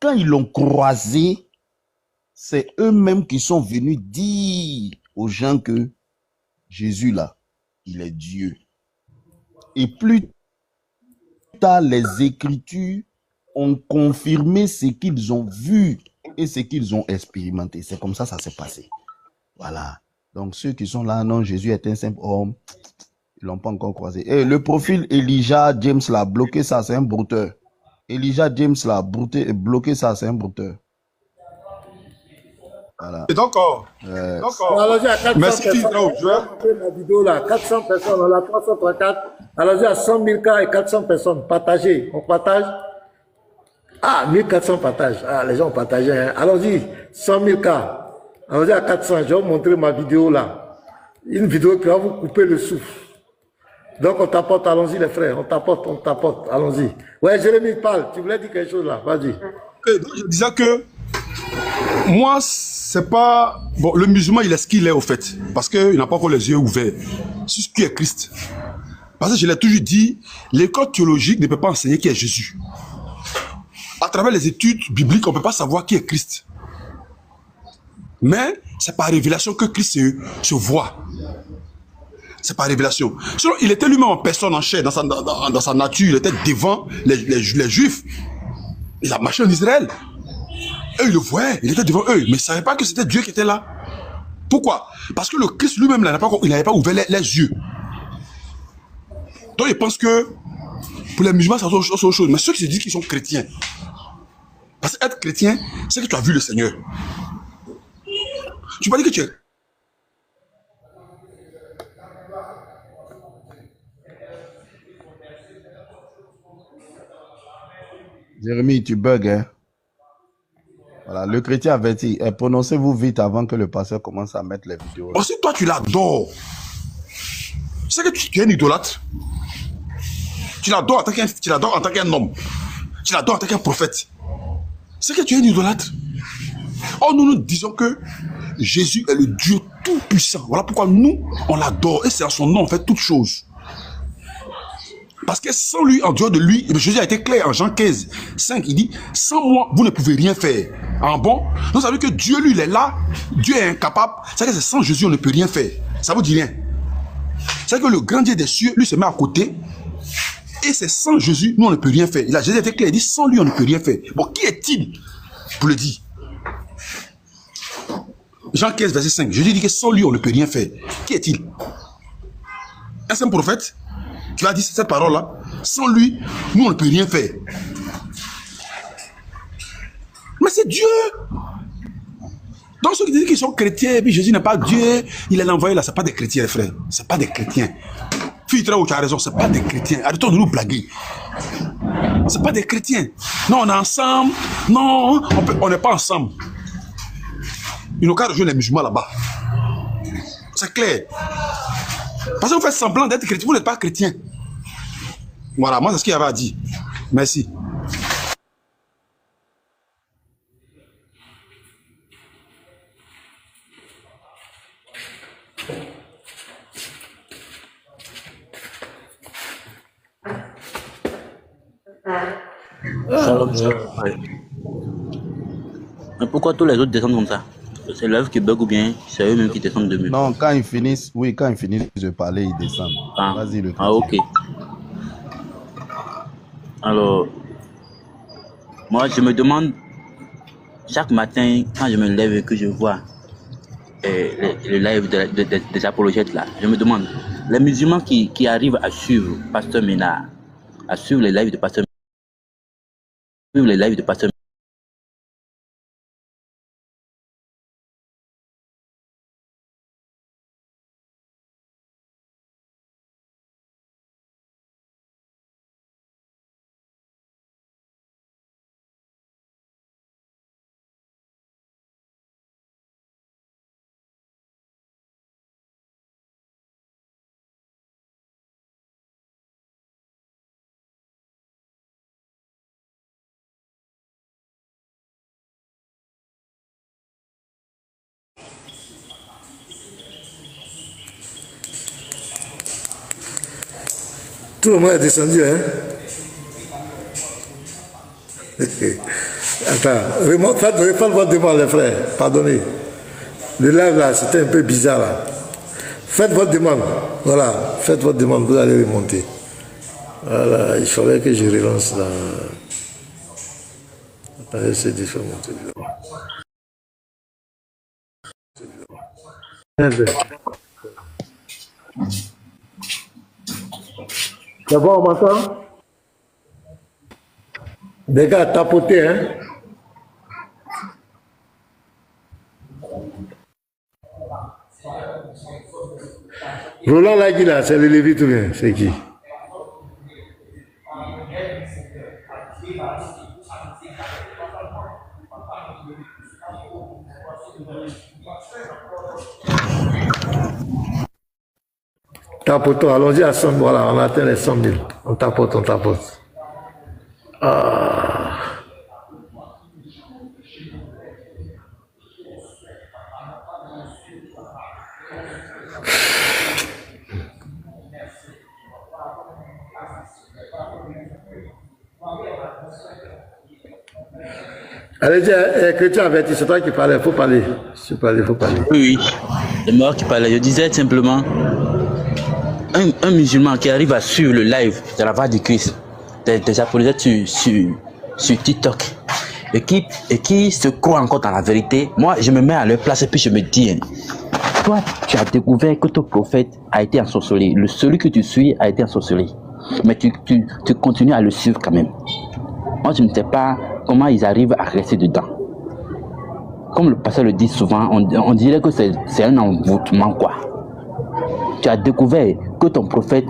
quand ils l'ont croisé, c'est eux-mêmes qui sont venus dire aux gens que Jésus là, il est Dieu. Et plus tard, les Écritures ont confirmé ce qu'ils ont vu et ce qu'ils ont expérimenté. C'est comme ça que ça s'est passé. Voilà. Donc ceux qui sont là, non, Jésus est un simple homme, ils l'ont pas encore croisé. Et le profil Elijah James l'a bloqué, ça c'est un brouteur. Elijah James l'a bloqué, ça c'est un brouteur. Voilà. Et d'accord. Alors, j'ai à 400 Merci, personnes. Je vais montrer ma vidéo là. 400 personnes, on a 334. Alors, j'ai à 100 000 cas et 400 personnes. Partagez. On partage. Ah, 1400 partages. Ah, les gens ont partagé. Hein. Allons-y. 100 000 cas. Alors, j'ai à 400. Je vais vous montrer ma vidéo là. Une vidéo qui va vous couper le souffle. Donc, on t'apporte. Allons-y, les frères. On t'apporte. Allons-y. Ouais, Jérémy, parle. Tu voulais dire quelque chose là. Vas-y. Donc, je disais que moi, c'est pas... Bon, le musulman, il est ce qu'il est, au fait. Parce qu'il n'a pas encore les yeux ouverts sur ce qui est Christ. Parce que je l'ai toujours dit, l'école théologique ne peut pas enseigner qui est Jésus. À travers les études bibliques, on ne peut pas savoir qui est Christ. Mais c'est par révélation que Christ se voit. C'est par révélation. Sinon, il était lui-même en personne, en chair, dans sa nature. Il était devant les Juifs. Il a marché en Israël. Eux, ils le voyaient, il était devant eux, mais ils ne savaient pas que c'était Dieu qui était là. Pourquoi? Parce que le Christ lui-même, il n'avait pas ouvert les yeux. Donc, ils pensent que pour les musulmans, c'est autre chose. Mais ceux qui se disent qu'ils sont chrétiens, parce qu'être chrétien, c'est que tu as vu le Seigneur. Tu peux pas dire que tu es... Jérémy, tu bugs, hein? Voilà, le chrétien averti, prononcez-vous vite avant que le pasteur commence à mettre les vidéos. Là. Aussi, toi, tu l'adores. Tu sais que tu es un idolâtre. Tu l'adores en tant qu'un homme. Tu l'adores en tant qu'un prophète. C'est que tu es un idolâtre. Or, nous disons que Jésus est le Dieu tout-puissant. Voilà pourquoi nous, on l'adore. Et c'est à son nom, on fait toutes choses. Parce que sans lui, en dehors de lui, Jésus a été clair en Jean 15, 5, il dit, sans moi, vous ne pouvez rien faire. En bon, nous savons que Dieu, lui, il est là, Dieu est incapable, c'est que sans Jésus, on ne peut rien faire. Ça vous dit rien. C'est que le grand Dieu des cieux, lui, se met à côté, et c'est sans Jésus, nous, on ne peut rien faire. Là, Jésus a été clair, il dit, sans lui, on ne peut rien faire. Bon, qui est-il pour le dire? Jean 15, verset 5, Jésus dit que sans lui, on ne peut rien faire. Qui est-il? Un simple prophète qui va dire cette parole-là. Sans lui, nous, on ne peut rien faire. Mais c'est Dieu. Donc ceux qui disent qu'ils sont chrétiens, et puis Jésus n'est pas Dieu, il est envoyé là, ce n'est pas des chrétiens, les frères. Ce n'est pas des chrétiens. Filtre où tu as raison, ce n'est pas des chrétiens. Arrêtons de nous blaguer. Ce n'est pas des chrétiens. Non, on est ensemble. Non, on n'est pas ensemble. Ils n'ont qu'à rejoindre les musulmans là-bas. C'est clair. Parce que vous faites semblant d'être chrétien, vous n'êtes pas chrétien. Voilà, moi c'est ce qu'il y avait à dire. Merci. Mais pourquoi tous les autres descendent comme ça? C'est l'œuvre qui bug ou bien c'est eux-mêmes qui descendent de mieux? Non, quand ils finissent de parler, ils descendent. Ah, Vas-y, le ah, ok. Alors, moi je me demande, chaque matin, quand je me lève et que je vois le live des apologètes là, je me demande, les musulmans qui arrivent à suivre Pasteur Ménard, à suivre les lives de Pasteur Ménard, Tout le monde est descendu, hein? Attends, faites votre demande, les frères. Pardonnez. Le live là, c'était un peu bizarre là. Faites votre demande. Voilà, faites votre demande, vous allez remonter. Voilà, il fallait que je relance là. Attendez, c'est différent. C'est bon, on m'entend? Les gars, tapotez, hein? Roland Lagui là, c'est le Lévite ou bien? C'est qui? Tapotons, allons-y à 100 000, voilà, on atteint les 100 000. On tapote, on tapote. Ah. Allez-y, chrétien averti, c'est toi qui parlais, il faut parler. Il faut parler. Oui, c'est moi qui parlais. Je disais simplement, un musulman qui arrive à suivre le live de la voix du Christ, des apologètes sur TikTok, et qui se croit encore dans la vérité, moi je me mets à leur place et puis je me dis, toi tu as découvert que ton prophète a été ensorcelé, celui que tu suis a été ensorcelé, mais tu continues à le suivre quand même. Moi je ne sais pas comment ils arrivent à rester dedans. Comme le pasteur le dit souvent, on dirait que c'est un envoûtement quoi. Tu as découvert que ton prophète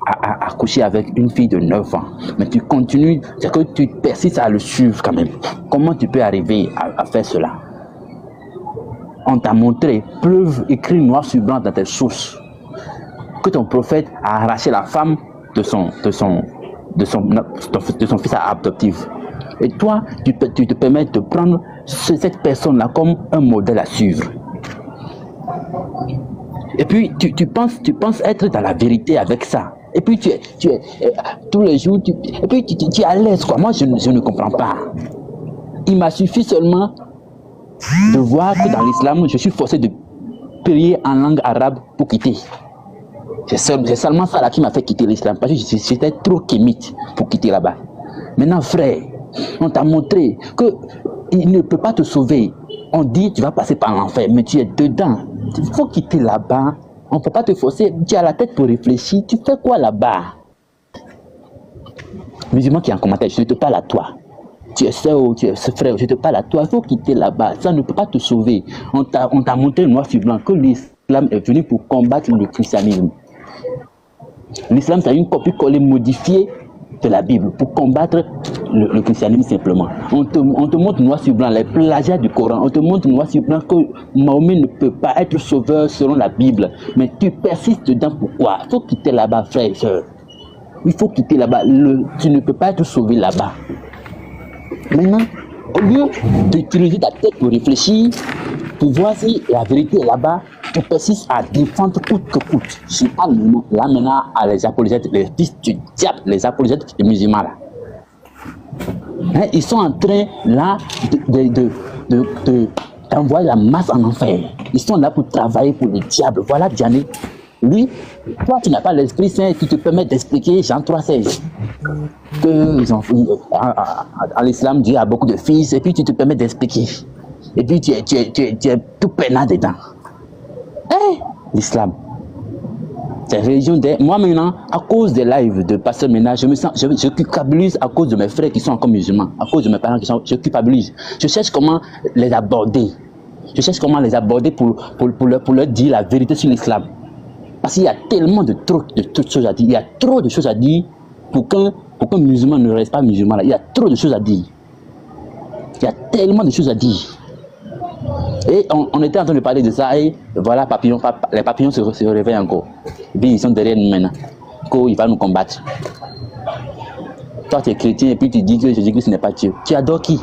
a couché avec une fille de 9 ans, mais tu continues, c'est que tu persistes à le suivre quand même. Comment tu peux arriver à faire cela? On t'a montré, preuve écrit noir sur blanc dans tes sources, que ton prophète a arraché la femme de son fils adoptif. Et toi, tu te permets de prendre cette personne-là comme un modèle à suivre. Et puis, tu penses être dans la vérité avec ça. Et puis, tu es tous les jours, et puis tu es à l'aise, quoi. Moi, je ne comprends pas. Il m'a suffi seulement de voir que dans l'islam, je suis forcé de prier en langue arabe pour quitter. C'est seulement ça là qui m'a fait quitter l'islam, parce que j'étais trop kémite pour quitter là-bas. Maintenant, frère, on t'a montré qu'il ne peut pas te sauver. On dit tu vas passer par l'enfer, mais tu es dedans. Il faut quitter là-bas. On ne peut pas te forcer. Tu as la tête pour réfléchir. Tu fais quoi là-bas? Musulman qui est en commentaire, je te parle à toi. Tu es soeur ou tu es frère, je te parle à toi. Il faut quitter là-bas. Ça ne peut pas te sauver. On t'a montré noir sur blanc que l'islam est venu pour combattre le christianisme. L'islam, c'est une copie collée modifiée de la Bible pour combattre le christianisme simplement. On te montre noir sur blanc les plagiats du Coran. On te montre noir sur blanc que Mahomet ne peut pas être sauveur selon la Bible. Mais tu persistes dedans. Pourquoi? Il faut quitter là-bas, frère et soeur. Il faut quitter là-bas. Tu ne peux pas être sauvé là-bas. Maintenant, au lieu d'utiliser ta tête pour réfléchir, pour voir si la vérité est là-bas, tu persistes à défendre coûte que coûte. Je parle là maintenant à les apologètes, les fils du diable, les apologètes des musulmans là. Hein, ils sont en train là d'envoyer la masse en enfer. Ils sont là pour travailler pour le diable. Voilà Diané. Lui, toi tu n'as pas l'Esprit Saint, tu te permets d'expliquer Jean 3,16 que en l'islam Dieu a beaucoup de fils et puis tu te permets d'expliquer. Et puis tu es tout peinard dedans. L'islam, c'est religion des... Moi maintenant, à cause des lives de Pasteur Ménage, je culpabilise à cause de mes frères qui sont encore musulmans, à cause de mes parents qui sont... Je culpabilise. Je cherche comment les aborder. Je cherche comment les aborder pour leur dire la vérité sur l'islam. Parce qu'il y a tellement de choses à dire. Il y a trop de choses à dire pour qu'un musulman ne reste pas musulman. Là. Il y a trop de choses à dire. Il y a tellement de choses à dire. Et on était en train de parler de ça et voilà, les papillons se réveillent encore. Et puis ils sont derrière nous maintenant. Il va nous combattre. Toi tu es chrétien et puis tu dis que Jésus-Christ n'est pas Dieu. Tu adores qui?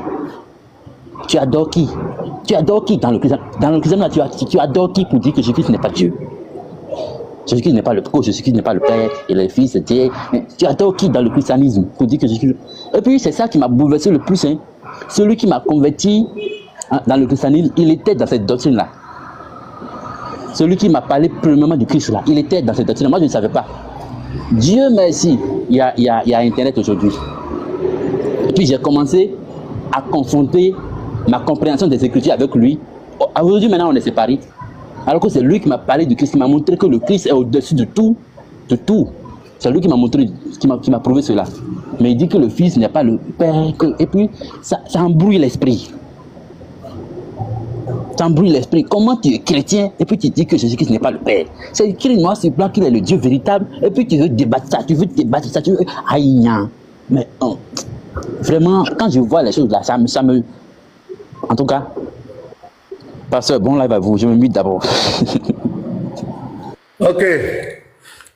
Tu adores qui? Tu adores qui dans le christianisme? Tu adores qui pour dire que Jésus-Christ n'est pas Dieu? Jésus-Christ n'est pas le Père, Jésus-Christ n'est pas le Père et le Fils et Dieu. Tu adores qui dans le christianisme pour dire que Jésus-Christ... Et puis c'est ça qui m'a bouleversé le plus. Hein. Celui qui m'a converti dans le christianisme, il était dans cette doctrine-là. Celui qui m'a parlé premièrement du Christ là, il était dans cette doctrine. Moi, je ne savais pas. Dieu merci, il y a Internet aujourd'hui. Puis j'ai commencé à confronter ma compréhension des Écritures avec lui. Aujourd'hui, maintenant, on est séparés. Alors que c'est lui qui m'a parlé du Christ, qui m'a montré que le Christ est au-dessus de tout. De tout. C'est lui qui m'a montré, qui m'a prouvé cela. Mais il dit que le Fils n'est pas le Père. Et puis, ça embrouille l'esprit. T'embrouilles l'esprit. Comment tu es chrétien et puis tu dis que Jésus-Christ n'est pas le Père? C'est écrit noir sur blanc qu'il est le Dieu véritable et puis tu veux débattre ça, tu veux débattre ça, tu veux... Aïe, mais vraiment, quand je vois les choses là, ça me... En tout cas, pasteur, bon live à vous, je me mute d'abord. Ok.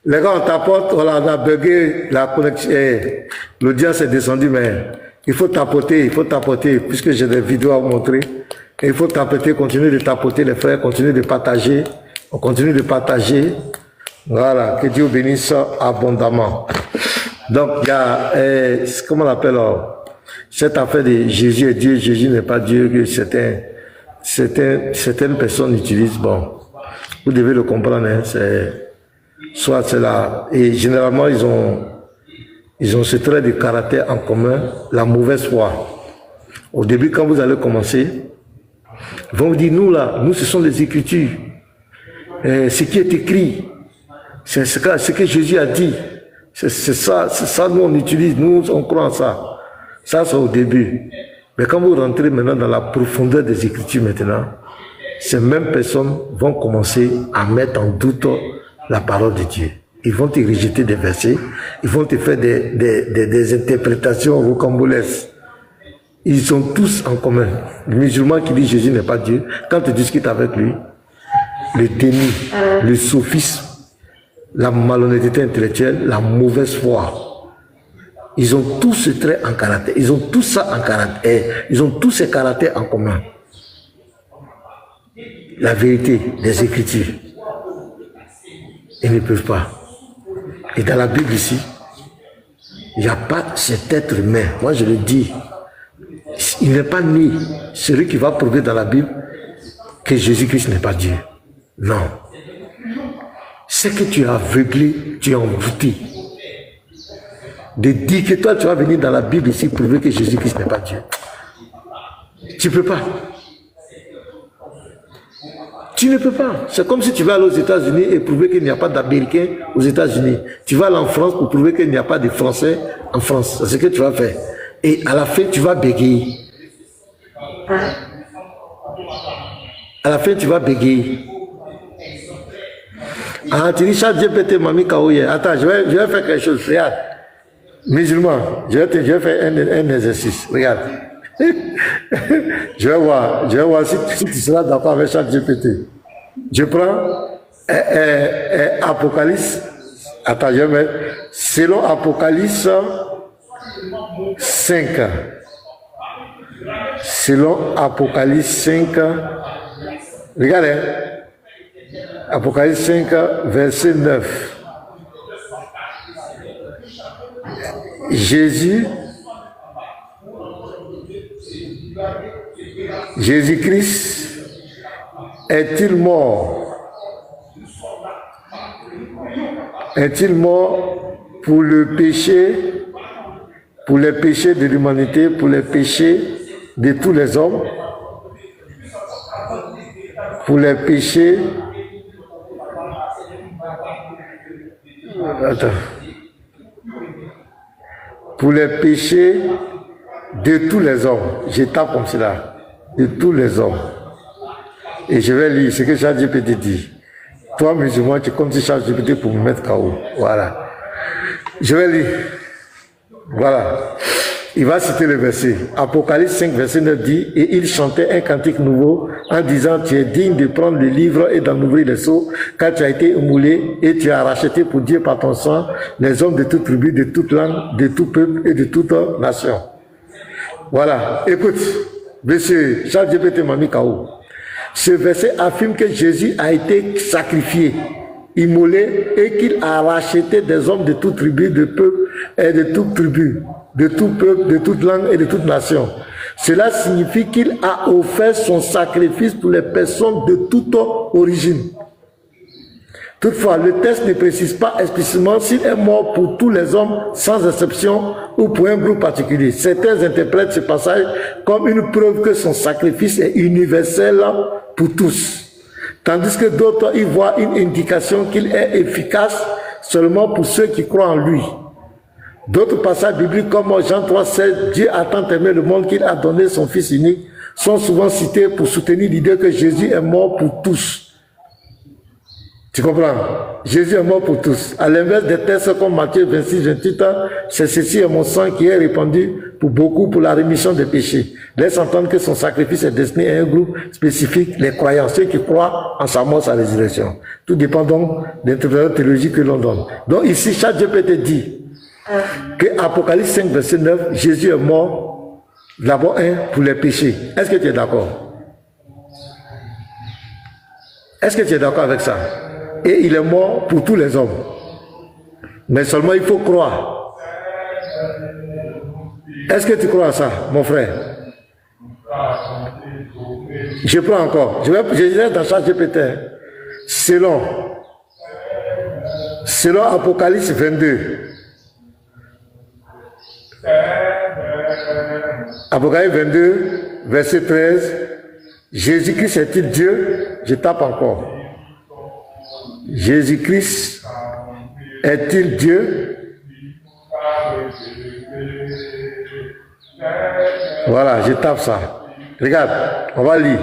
Les gars, on t'apporte, voilà, on a bugué la connexion, l'audience est descendue, mais il faut tapoter, puisque j'ai des vidéos à vous montrer. Et il faut tapoter, continuer de tapoter les frères, continuer de partager. On continue de partager. Voilà, que Dieu bénisse abondamment. Donc, il y a, comment on appelle, cette affaire de Jésus est Dieu, Jésus n'est pas Dieu, que certaines personnes utilisent. Bon, vous devez le comprendre, hein, soit c'est là. Et généralement, ils ont ce trait de caractère en commun, la mauvaise foi. Au début, quand vous allez commencer, ils vont vous dire, nous là, nous ce sont les Écritures. Ce qui est écrit, c'est ce que Jésus a dit. C'est ça, nous on utilise, nous on croit en ça. Ça c'est au début. Mais quand vous rentrez maintenant dans la profondeur des Écritures maintenant, ces mêmes personnes vont commencer à mettre en doute la parole de Dieu. Ils vont te rejeter des versets, ils vont te faire des interprétations rocambolesques. Ils ont tous en commun. Le musulman qui dit Jésus n'est pas Dieu, quand tu discutes avec lui, le déni, le sophisme, la malhonnêteté intellectuelle, la mauvaise foi, ils ont tous ce trait en caractère. Ils ont tout ça en caractère. Ils ont tous ces caractères en commun. La vérité des Écritures. Ils ne peuvent pas. Et dans la Bible ici, il n'y a pas cet être humain. Moi je le dis. Il n'est pas né, celui qui va prouver dans la Bible que Jésus-Christ n'est pas Dieu. Non. C'est que tu es aveuglé, tu es envoûté. De dire que toi tu vas venir dans la Bible ici prouver que Jésus-Christ n'est pas Dieu. Tu ne peux pas. Tu ne peux pas. C'est comme si tu vas aller aux États-Unis et prouver qu'il n'y a pas d'Américains aux États-Unis. Tu vas aller en France pour prouver qu'il n'y a pas de Français en France. C'est ce que tu vas faire. Et à la fin, tu vas bégayer. À la fin, tu vas bégayer. Ah, tu dis, ChatGPT m'a mis KO hier. Attends, je vais faire quelque chose. Regarde. Musulman, je vais faire un exercice. Regarde. Je vais voir si tu seras d'accord avec ChatGPT. Je prends Apocalypse. Attends, je vais mettre. Selon Apocalypse 5. Selon Apocalypse 5. Regardez. Apocalypse 5, verset 9. Jésus-Christ est-il mort? Est-il mort pour le péché, pour les péchés de l'humanité, pour les péchés de tous les hommes, pour les péchés... Attends. Pour les péchés de tous les hommes. Je tape comme cela. De tous les hommes. Et je vais lire ce que ChatGPT dit. Toi, musulman, tu comptes sur ChatGPT pour me mettre KO. Voilà. Je vais lire. Voilà. Il va citer le verset. Apocalypse 5, verset 9 dit, et il chantait un cantique nouveau en disant, tu es digne de prendre le livre et d'en ouvrir les sceaux, car tu as été émoulé et tu as racheté pour Dieu par ton sang les hommes de toute tribu, de toute langue, de tout peuple et de toute nation. Voilà. Écoute, monsieur ChatGPT m'a mis KO. Ce verset affirme que Jésus a été sacrifié, immolé et qu'il a racheté des hommes de toute tribu, de peuple et de toute tribu, de tout peuple, de toute langue et de toute nation. Cela signifie qu'il a offert son sacrifice pour les personnes de toute origine. Toutefois, le texte ne précise pas explicitement s'il est mort pour tous les hommes sans exception ou pour un groupe particulier. Certains interprètent ce passage comme une preuve que son sacrifice est universel pour tous, tandis que d'autres y voient une indication qu'il est efficace seulement pour ceux qui croient en lui. D'autres passages bibliques comme Jean 3,16, Dieu a tant aimé le monde qu'il a donné son Fils unique, sont souvent cités pour soutenir l'idée que Jésus est mort pour tous. Tu comprends? Jésus est mort pour tous. À l'inverse des textes comme Matthieu 26, 28, c'est ceci est mon sang qui est répandu pour beaucoup pour la rémission des péchés. Laisse entendre que son sacrifice est destiné à un groupe spécifique, les croyants, ceux qui croient en sa mort, sa résurrection. Tout dépend donc de l'interprétation théologique que l'on donne. Donc ici, ChatGPT dit que Apocalypse 5, verset 9, Jésus est mort d'abord pour les péchés. Est-ce que tu es d'accord? Est-ce que tu es d'accord avec ça? Et il est mort pour tous les hommes. Mais seulement il faut croire. Est-ce que tu crois à ça, mon frère? Je prends encore. Je dirais dans ChatGPT. Selon Apocalypse 22. Apocalypse 22, verset 13. Jésus-Christ est-il Dieu? Je tape encore. Jésus-Christ est-il Dieu? Voilà, je tape ça. Regarde, on va lire.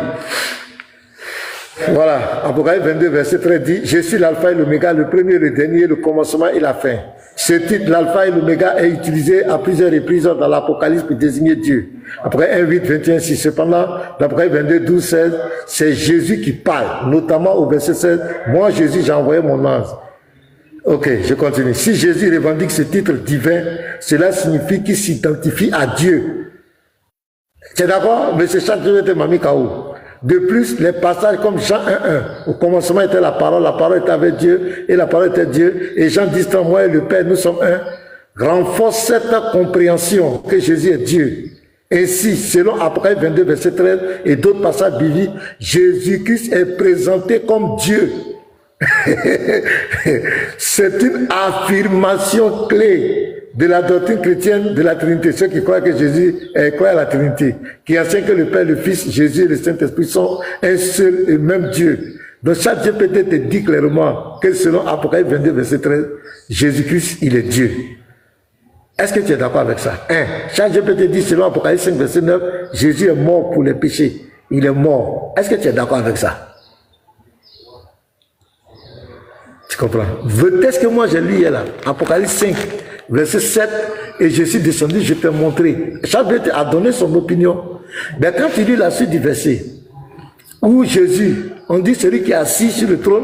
Voilà, Apocalypse 22, verset 13 dit, je suis l'alpha et l'oméga, le premier, le dernier, le commencement et la fin. Ce titre, l'alpha et l'oméga, est utilisé à plusieurs reprises dans l'Apocalypse pour désigner Dieu. Après 1, 8, 21, 6. Cependant, d'après 22, 12, 16, c'est Jésus qui parle, notamment au verset 16. Moi, Jésus, j'ai envoyé mon ange. Ok, je continue. Si Jésus revendique ce titre divin, cela signifie qu'il s'identifie à Dieu. Tu es d'accord? Mais c'est ChatGPT Mami Kaou. De plus, les passages comme Jean 1.1, au commencement était la parole était avec Dieu, et la parole était Dieu, et Jean 10, moi et le Père, nous sommes un, renforce cette compréhension que Jésus est Dieu. Ainsi, selon Apocalypse 22, verset 13, et d'autres passages bibliques, Jésus-Christ est présenté comme Dieu. C'est une affirmation clé de la doctrine chrétienne de la Trinité. Ceux qui croient que Jésus croit à la Trinité, qui enseignent que le Père, le Fils, Jésus et le Saint-Esprit sont un seul et même Dieu. Donc chaque GPT te dit clairement que selon Apocalypse 22, verset 13, Jésus-Christ, il est Dieu. Est-ce que tu es d'accord avec ça? Chaque GPT dit selon Apocalypse 5, verset 9, Jésus est mort pour les péchés. Il est mort. Est-ce que tu es d'accord avec ça? Tu comprends? Le texte que moi j'ai lu hier là, Apocalypse 5, verset 7, et je suis descendu, je t'ai montré. Chaque GPT a donné son opinion. Mais quand tu lis la suite du verset, où Jésus, on dit celui qui est assis sur le trône,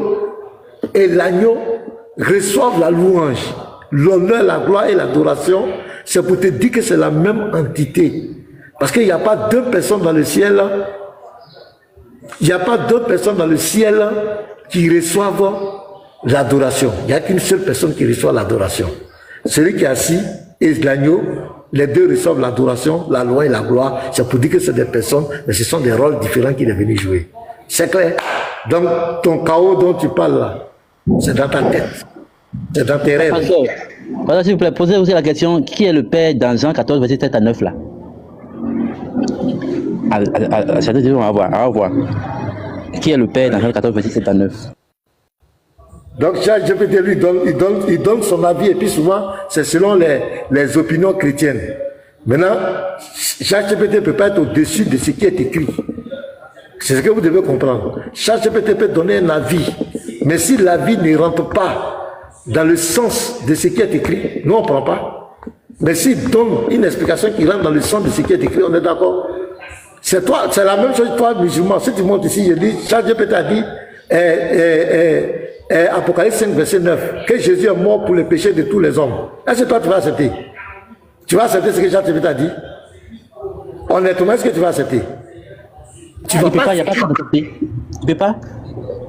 et l'agneau reçoivent la louange, l'honneur, la gloire et l'adoration, c'est pour te dire que c'est la même entité. Parce qu'il n'y a pas deux personnes dans le ciel, il n'y a pas d'autres personnes dans le ciel qui reçoivent l'adoration. Il n'y a qu'une seule personne qui reçoit l'adoration. Celui qui est assis et l'agneau, les deux reçoivent l'adoration, la loi et la gloire. C'est pour dire que c'est des personnes, mais ce sont des rôles différents qu'il est venu jouer. C'est clair? Donc, ton chaos dont tu parles là, c'est dans ta tête. C'est dans tes rêves. Voilà, s'il vous plaît, posez aussi la question, qui est le Père dans Jean 14, verset 7 à 9 là? On va voir. Qui est le Père dans Jean 14, verset 7 à 9? Donc, chaque GPT lui il donne son avis, et puis souvent, c'est selon les opinions chrétiennes. Maintenant, chaque GPT ne peut pas être au-dessus de ce qui est écrit. C'est ce que vous devez comprendre. Chaque GPT peut donner un avis, mais si l'avis ne rentre pas dans le sens de ce qui est écrit, nous on ne prend pas. Mais s'il donne une explication qui rentre dans le sens de ce qui est écrit, on est d'accord. C'est toi, c'est la même chose toi, musulman. Si tu montes ici, je dis, chaque GPT a dit, Apocalypse 5, verset 9, que Jésus est mort pour les péchés de tous les hommes. Est-ce que toi tu vas accepter? Tu vas accepter ce que Jean-Thévé t'a dit? Honnêtement, est-ce que tu vas accepter? Tu vas pas, il n'y a pas d'accepter. Tu peux pas?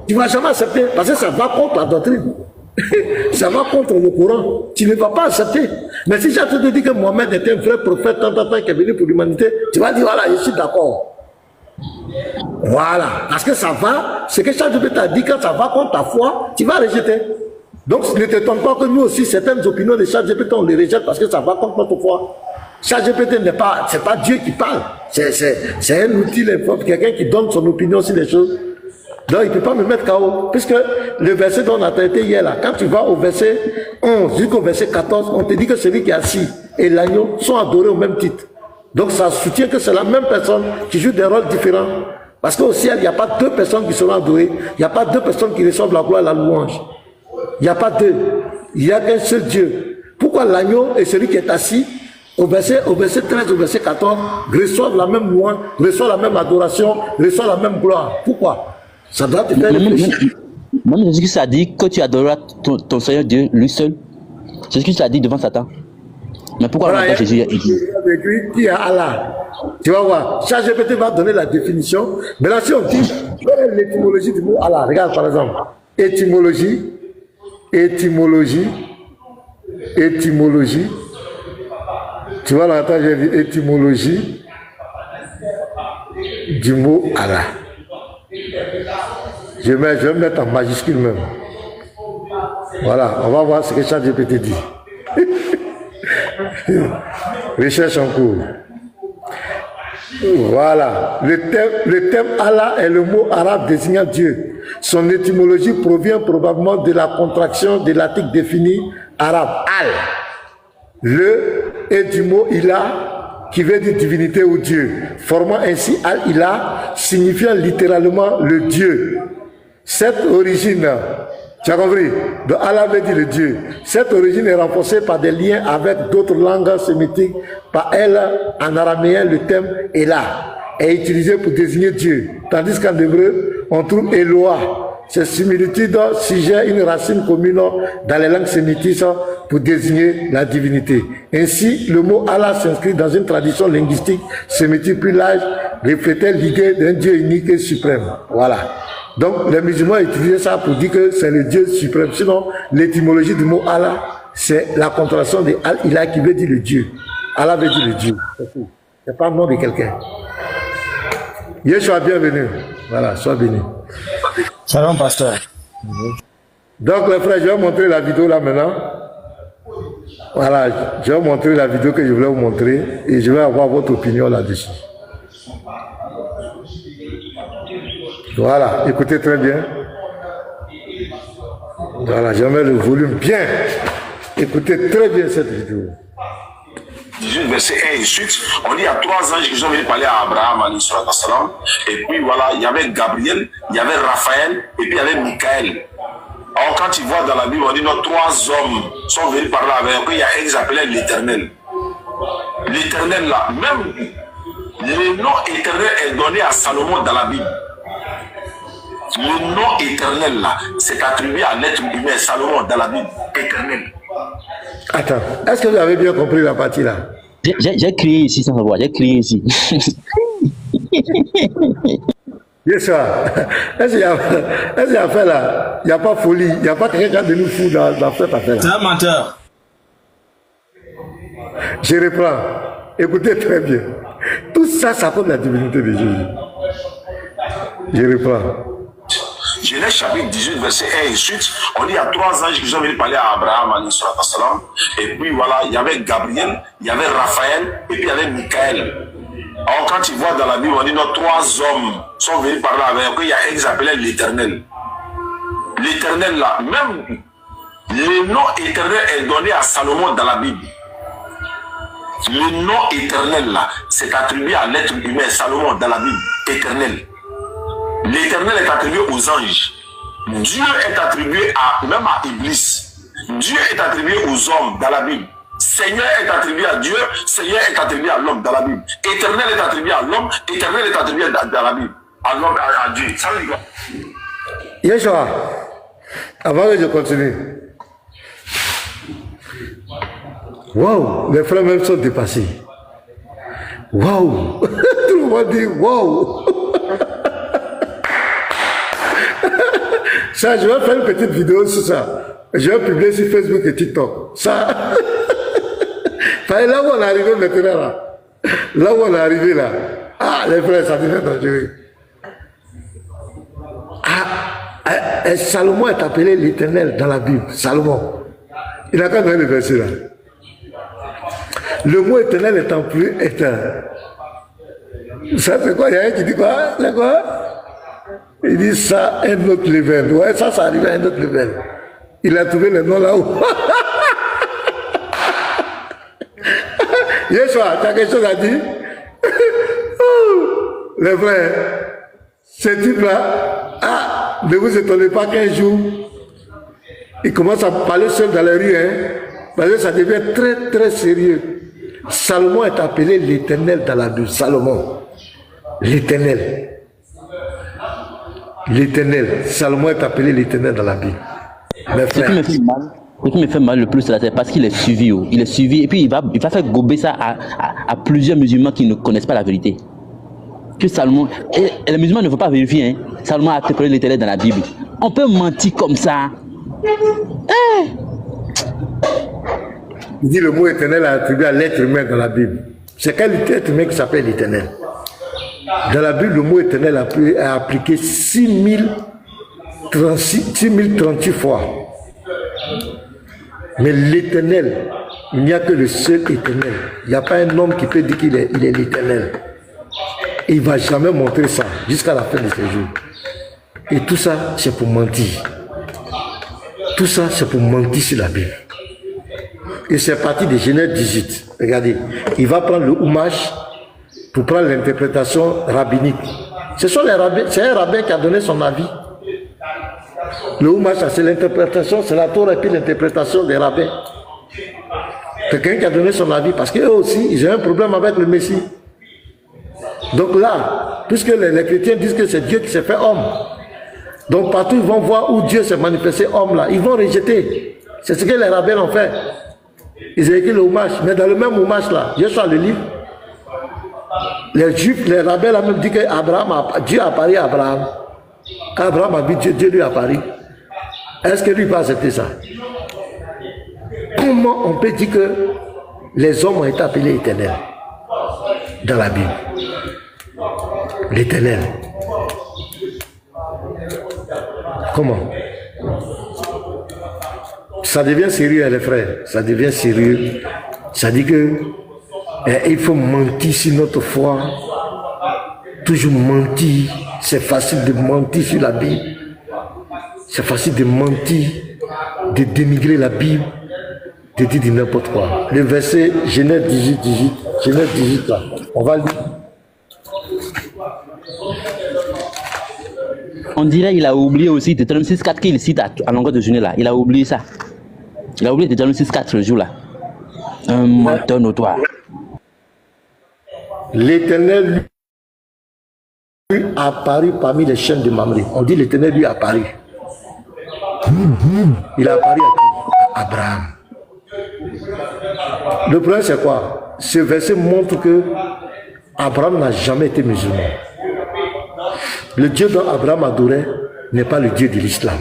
Tu ne vas jamais accepter parce que ça va contre la doctrine. Ça va contre le Coran. Tu ne vas pas accepter. Mais si je te dis que Mohamed est un vrai prophète, tant qui est venu pour l'humanité, tu vas dire, voilà, je suis d'accord. Voilà. Parce que ça va, ce que ChatGPT t'a dit, quand ça va contre ta foi, tu vas rejeter. Donc, ne t'étonne pas que nous aussi, certaines opinions de ChatGPT, on les rejette parce que ça va contre notre foi. ChatGPT n'est pas, c'est pas Dieu qui parle. C'est un outil, quelqu'un qui donne son opinion sur les choses. Donc, il ne peut pas me mettre KO. Puisque le verset dont on a traité hier, là, quand tu vas au verset 11 jusqu'au verset 14, on te dit que celui qui est assis et l'agneau sont adorés au même titre. Donc, ça soutient que c'est la même personne qui joue des rôles différents. Parce qu'au ciel, il n'y a pas deux personnes qui seront adorées. Il n'y a pas deux personnes qui reçoivent la gloire et la louange. Il n'y a pas deux. Il n'y a qu'un seul Dieu. Pourquoi l'agneau et celui qui est assis, au verset 13, au verset 14, reçoivent la même louange, reçoivent la même adoration, reçoivent la même gloire? Pourquoi? Ça doit te faire réfléchir. Même Jésus-Christ a dit que tu adoreras ton Seigneur Dieu, lui seul. Jésus-Christ l'a dit devant Satan. Mais pourquoi Voilà, Jésus a dit qui est Allah? Tu vas voir, ChatGPT va donner la définition. Maintenant, si on dit l'étymologie du mot Allah, regarde par exemple, étymologie, tu vois là, j'ai dit étymologie du mot Allah. Je vais mettre en majuscule même. Voilà, on va voir ce que ChatGPT dit. Recherche en cours. Voilà. Le thème Allah est le mot arabe désignant Dieu. Son étymologie provient probablement de la contraction de l'article défini arabe Al. Le est du mot Ilah, qui veut dire divinité ou Dieu, formant ainsi Al-Ilah, signifiant littéralement le Dieu. Cette origine, tu as compris? De Allah veut dire le Dieu. Cette origine est renforcée par des liens avec d'autres langues sémitiques. Par elle, en araméen, le terme Elah est utilisé pour désigner Dieu. Tandis qu'en hébreu, on trouve Eloah. Ces similitudes suggèrent une racine commune dans les langues sémitistes pour désigner la divinité. Ainsi, le mot Allah s'inscrit dans une tradition linguistique sémitique plus large, reflétait l'idée d'un Dieu unique et suprême. Voilà. Donc, les musulmans utilisaient ça pour dire que c'est le Dieu suprême. Sinon, l'étymologie du mot Allah, c'est la contraction de Al-Ilah qui veut dire le Dieu. Allah veut dire le Dieu. C'est pas le nom de quelqu'un. Yeshua, bienvenue. Voilà, sois béni. Shalom, pasteur. Donc, les frères, je vais vous montrer la vidéo là maintenant. Voilà, je vais vous montrer la vidéo que je voulais vous montrer et je vais avoir votre opinion là-dessus. Voilà, écoutez très bien. Voilà, je mets le volume bien. Écoutez très bien cette vidéo. 18, verset 1 et suite, on dit il y a 3 anges qui sont venus parler à Abraham, et puis voilà, il y avait Gabriel, il y avait Raphaël, et puis il y avait Michael. Alors quand tu vois dans la Bible, on dit nos 3 hommes sont venus parler avec eux, il y a un qui s'appelait l'Éternel. L'Éternel là, même le nom éternel est donné à Salomon dans la Bible. Le nom éternel là, c'est attribué à l'être humain, Salomon dans la Bible, éternel. Attends, est-ce que vous avez bien compris la partie là? J'ai crié ici sans savoir, j'ai crié ici. Yes, sir. Est-ce qu'il y a fait là? Il n'y a pas folie, il n'y a pas quelqu'un de nous fou dans cette affaire là. C'est un menteur. Je reprends. Écoutez très bien. Tout ça, ça compte la divinité de Jésus. Je reprends. Genèse chapitre 18, verset 1 et suite, on dit il y a 3 anges qui sont venus parler à Abraham, et puis voilà, il y avait Gabriel, il y avait Raphaël, et puis il y avait Michael. Alors quand tu vois dans la Bible, on dit nos 3 hommes sont venus parler avec eux, il y a un qui s'appelait l'Éternel. L'Éternel là, même le nom éternel est donné à Salomon dans la Bible. Le nom éternel là, c'est attribué à l'être humain, Salomon dans la Bible, éternel. L'éternel est attribué aux anges. Dieu est attribué même à Iblis. Dieu est attribué aux hommes dans la Bible. Seigneur est attribué à Dieu, Seigneur est attribué à l'homme dans la Bible. Éternel est attribué à l'homme, éternel est attribué dans la Bible. À l'homme, à Dieu. Ça veut dire quoi? Yeshua, avant que je continue. Waouh, les frères même sont dépassés. Waouh, tout le monde dit waouh. Ça, je vais faire une petite vidéo sur ça. Je vais publier sur Facebook et TikTok. Ça. Là où on est arrivé maintenant, là où on est arrivé là, ah, les frères, ça devient dangereux. Et Salomon est appelé l'Éternel dans la Bible. Salomon. Il n'a qu'à donner le verset là. Le mot éternel est en plus éternel. Ça c'est quoi? Il y a un qui dit quoi? C'est quoi? Il dit ça, un autre level. Ouais, ça arrive à un autre level. Il a trouvé le nom là-haut. Yeshua, tu as quelque chose à dire? Les frères, ce type-là, ne vous étonnez pas qu'un jour, il commence à parler seul dans les rues, hein, parce que ça devient très très sérieux. Salomon est appelé l'Éternel dans la Bible. Salomon, l'Éternel. L'Éternel. Salomon est appelé l'Éternel dans la Bible. Ce qui me fait mal le plus, c'est parce qu'il est suivi. Il est suivi et puis il va faire gober ça à plusieurs musulmans qui ne connaissent pas la vérité. Que Salomon, et les musulmans ne veulent pas vérifier, hein. Salomon a appelé l'Éternel dans la Bible. On peut mentir comme ça. Il dit le mot éternel a attribué à l'être humain dans la Bible. C'est quel être humain qui s'appelle l'éternel? Dans la Bible, le mot éternel est appliqué 6038 fois. Mais l'éternel, il n'y a que le seul éternel. Il n'y a pas un homme qui peut dire qu'il est l'éternel. Il ne va jamais montrer ça jusqu'à la fin de ses jours. Et tout ça, c'est pour mentir. Tout ça, c'est pour mentir sur la Bible. Et c'est parti de Genèse 18. Regardez, il va prendre le houmage pour prendre l'interprétation rabbinique. C'est un rabbin qui a donné son avis. Le houmage, c'est l'interprétation, c'est la Torah et puis l'interprétation des rabbins. Quelqu'un qui a donné son avis parce qu'eux aussi, ils ont un problème avec le Messie. Donc là, puisque les chrétiens disent que c'est Dieu qui s'est fait homme, donc partout ils vont voir où Dieu s'est manifesté homme là, ils vont rejeter. C'est ce que les rabbins ont fait. Ils ont écrit le hommage, mais dans le même hommage là, Yeshua le livre, les juifs, les rabbins là même dit que Dieu a apparu à Abraham. Quand Abraham a vu Dieu, Dieu lui a apparu. Est-ce que lui peut accepter ça? Comment on peut dire que les hommes ont été appelés éternels dans la Bible? L'éternel. Comment? Ça devient sérieux, les frères. Ça devient sérieux. Ça dit que il faut mentir sur notre foi. Toujours mentir. C'est facile de mentir sur la Bible. C'est facile de mentir, de dénigrer la Bible, de dire n'importe quoi. Le verset Genèse 18, Genèse 18 là, on va lire. On dirait qu'il a oublié aussi Deutéronome 6.4 qu'il cite à longueur de journée là. Il a oublié ça. Il a oublié Deutéronome 6.4 ce jour là. Un menteur notoire. L'Éternel lui a apparu parmi les chaînes de Mamré. On dit l'Éternel lui a apparu. Il a apparu à Abraham. Le problème c'est quoi? Ce verset montre que Abraham n'a jamais été musulman. Le Dieu dont Abraham adorait n'est pas le Dieu de l'islam.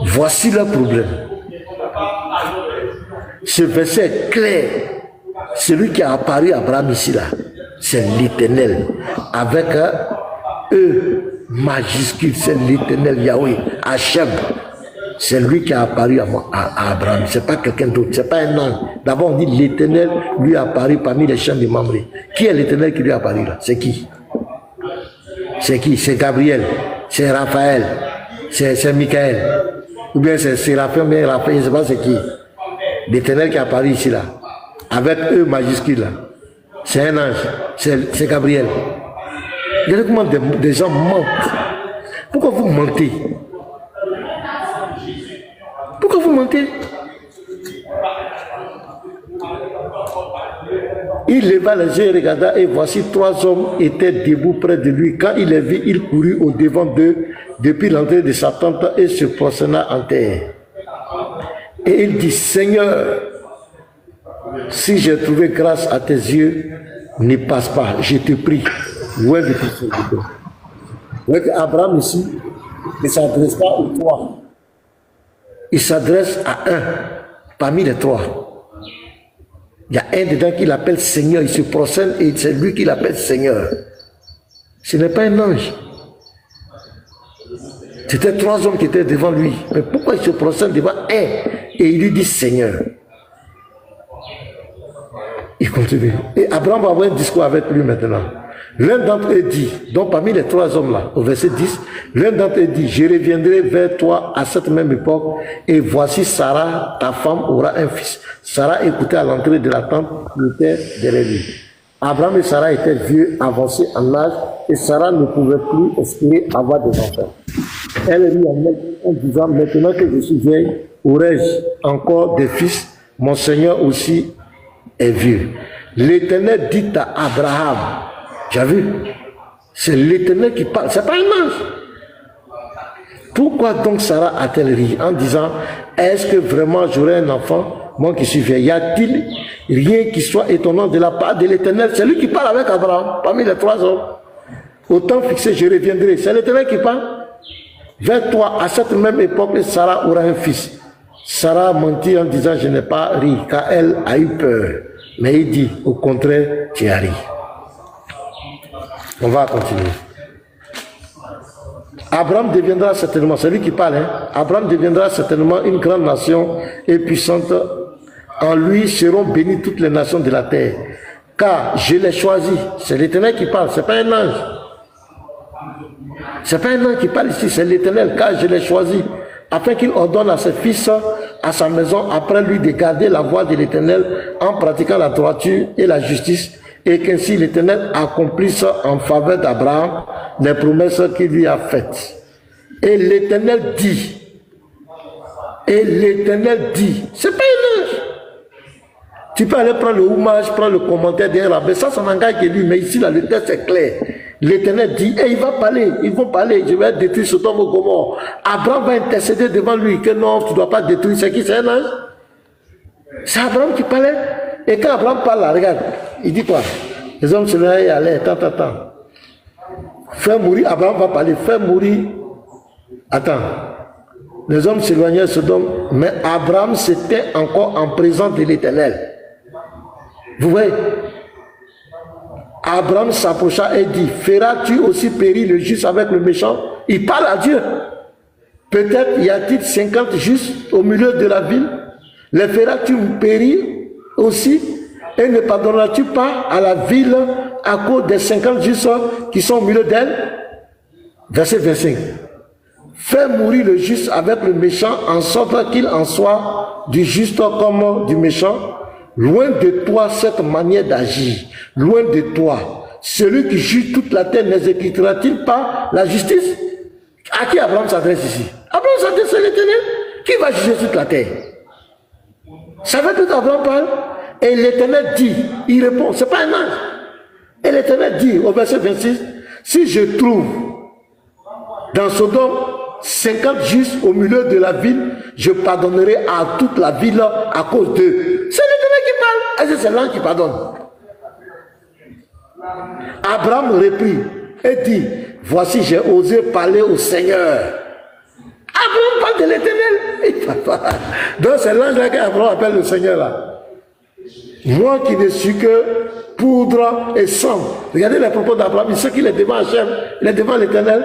Voici le problème. Ce verset est clair. Celui qui a apparu à Abraham ici là, c'est l'Éternel. Avec un E majuscule, c'est l'Éternel Yahweh, Hachem. C'est lui qui a apparu à Abraham. C'est pas quelqu'un d'autre, c'est pas un ange. D'abord on dit l'Éternel lui a apparu parmi les chaînes de Mamré. Qui est l'Éternel qui lui a apparu là? C'est qui? C'est qui? C'est Gabriel, c'est Raphaël, c'est Michael, ou bien c'est Séraphin, mais Raphaël, je ne sais pas c'est qui. L'Éternel qui a apparu ici là, avec E majuscule là. C'est un ange, c'est Gabriel. Regardez comment des gens mentent. Pourquoi vous mentez? Pourquoi vous mentez? Il leva les yeux et regarda, et voici 3 hommes étaient debout près de lui. Quand il les vit, il courut au devant d'eux depuis l'entrée de sa tente et se prosterna en terre. Et il dit, Seigneur, si j'ai trouvé grâce à tes yeux, ne passe pas, je te prie. Loin de tout ce que Abraham ici ne s'adresse pas au toi. il s'adresse à un parmi les trois. Il y a un dedans qu'il appelle Seigneur, il se prosterne et c'est lui qui l'appelle Seigneur. Ce n'est pas un ange. C'était trois hommes qui étaient devant lui. Mais pourquoi il se prosterne devant un et il lui dit Seigneur? Il continue. Et Abraham va avoir un discours avec lui maintenant. L'un d'entre eux dit, donc parmi les trois hommes là, au verset 10, l'un d'entre eux dit, je reviendrai vers toi à cette même époque, et voici Sarah, ta femme, aura un fils. Sarah écoutait à l'entrée de la tente qui était derrière lui. Abraham et Sarah étaient vieux, avancés en âge, et Sarah ne pouvait plus espérer avoir des enfants. Elle lui en disant, maintenant que je suis vieille, aurais-je encore des fils? Mon Seigneur aussi est vieux. L'Éternel dit à Abraham, tu as vu? C'est l'Éternel qui parle, c'est pas un ange. Pourquoi donc Sarah a-t-elle ri en disant, est-ce que vraiment j'aurai un enfant, moi qui suis vieille? Y a-t-il rien qui soit étonnant de la part de l'Éternel? C'est lui qui parle avec Abraham, parmi les trois hommes. Au temps fixé, je reviendrai. C'est l'Éternel qui parle. Vers toi, à cette même époque, Sarah aura un fils. Sarah mentit en disant, je n'ai pas ri, car elle a eu peur. Mais il dit, au contraire, tu as ri. On va continuer. Abraham deviendra certainement, c'est lui qui parle, hein? Abraham deviendra certainement une grande nation et puissante. En lui seront bénies toutes les nations de la terre. Car je l'ai choisi. C'est l'Éternel qui parle, c'est pas un ange. C'est pas un ange qui parle ici, c'est l'Éternel, car je l'ai choisi. Afin qu'il ordonne à ses fils, à sa maison, après lui de garder la voie de l'Éternel en pratiquant la droiture et la justice, et qu'ainsi l'Éternel accomplisse en faveur d'Abraham les promesses qu'il lui a faites. Et l'Éternel dit, c'est pas un ange. Tu peux aller prendre le hommage, prendre le commentaire derrière la baie, ça n'engage que lui, mais ici là, le texte est clair. L'Éternel dit, et il va parler, ils vont parler, je vais détruire Sodome et Gomorrhe. Abraham va intercéder devant lui, que non, tu ne dois pas détruire, c'est qui, c'est un ange? C'est Abraham qui parlait. Et quand Abraham parle là, regarde, il dit quoi? Les hommes se lèvent et allaient, attends. Fais mourir, Abraham va parler, fais mourir. Attends. Les hommes s'éloignaient de Sodome, mais Abraham s'était encore en présence de l'Éternel. Vous voyez? Abraham s'approcha et dit, feras-tu aussi périr le juste avec le méchant? Il parle à Dieu. Peut-être y a-t-il 50 justes au milieu de la ville? Les feras-tu périr aussi? Et ne pardonneras-tu pas à la ville à cause des 50 justes qui sont au milieu d'elle? Verset 25. Fais mourir le juste avec le méchant, en sorte qu'il en soit du juste comme du méchant. Loin de toi cette manière d'agir. Loin de toi. Celui qui juge toute la terre n'exécutera-t-il pas la justice? À qui Abraham s'adresse ici? Abraham s'adresse à l'Éternel. Qui va juger toute la terre? Ça veut dire qu'Abraham parle. Et l'Éternel dit, il répond, c'est pas un ange. Et l'Éternel dit au verset 26, si je trouve dans Sodome 50 justes au milieu de la ville, je pardonnerai à toute la ville à cause d'eux. C'est l'Éternel qui parle. Est-ce que c'est l'ange qui pardonne? Abraham reprit et dit, voici j'ai osé parler au Seigneur. Abraham parle de l'Éternel. Donc c'est l'ange là qu'Abraham appelle le Seigneur là. Moi qui ne suis que poudre et sang. Regardez les propos d'Abraham, il sait qu'il est devant Hachem, il est devant l'Éternel.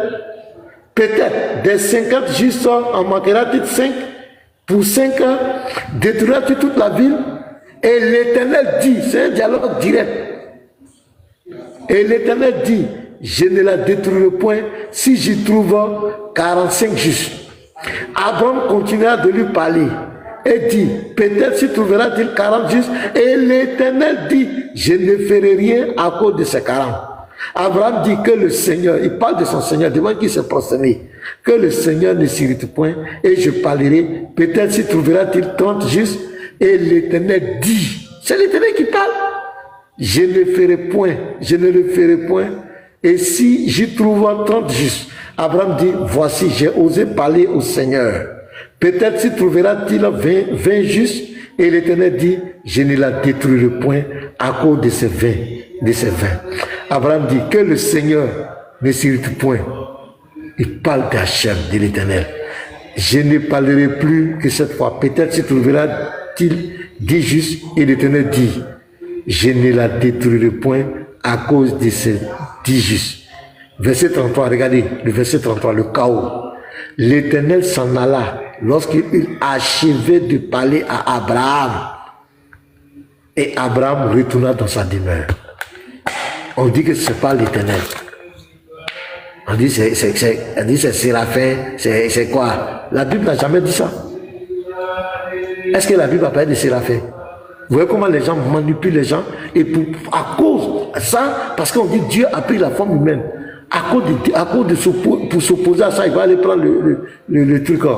Peut-être des 50 justes en manquera-t-il 5? Pour 5 ans, détruiras-tu toute la ville? Et l'Éternel dit, c'est un dialogue direct. Et l'Éternel dit, je ne la détruirai point si j'y trouve 45 justes. Abraham continua de lui parler et dit, peut-être s'y trouvera-t-il 40 justes. Et l'Éternel dit, je ne ferai rien à cause de ces 40. Abraham dit que le Seigneur, il parle de son Seigneur devant qui s'est prosterné, que le Seigneur ne s'irrite point et je parlerai, peut-être s'y trouvera-t-il 30 justes. Et l'Éternel dit, c'est l'Éternel qui parle, je ne le ferai point, et si j'y trouve 30 justes. Abraham dit, voici, j'ai osé parler au Seigneur, peut-être s'y trouvera-t-il 20 justes. Et l'Éternel dit, je ne la détruirai point à cause de ces 20. Abraham dit que le Seigneur ne s'irrite point. Il parle d'Hachem, de l'Éternel. je ne parlerai plus que cette fois. Peut-être se trouvera-t-il dit juste, et l'Éternel dit, je ne la détruirai point à cause de ce dit juste. Verset 33, regardez, le verset 33, le chaos. L'Éternel s'en alla lorsqu'il achevait de parler à Abraham. Et Abraham retourna dans sa demeure. On dit que ce n'est pas l'Éternel. On dit c'est Séraphin, c'est quoi? La Bible n'a jamais dit ça. Est-ce que la Bible a parlé de Séraphin? Vous voyez comment les gens manipulent les gens, et à cause de ça, parce qu'on dit Dieu a pris la forme humaine. À cause de pour s'opposer à ça, il va aller prendre le truc là.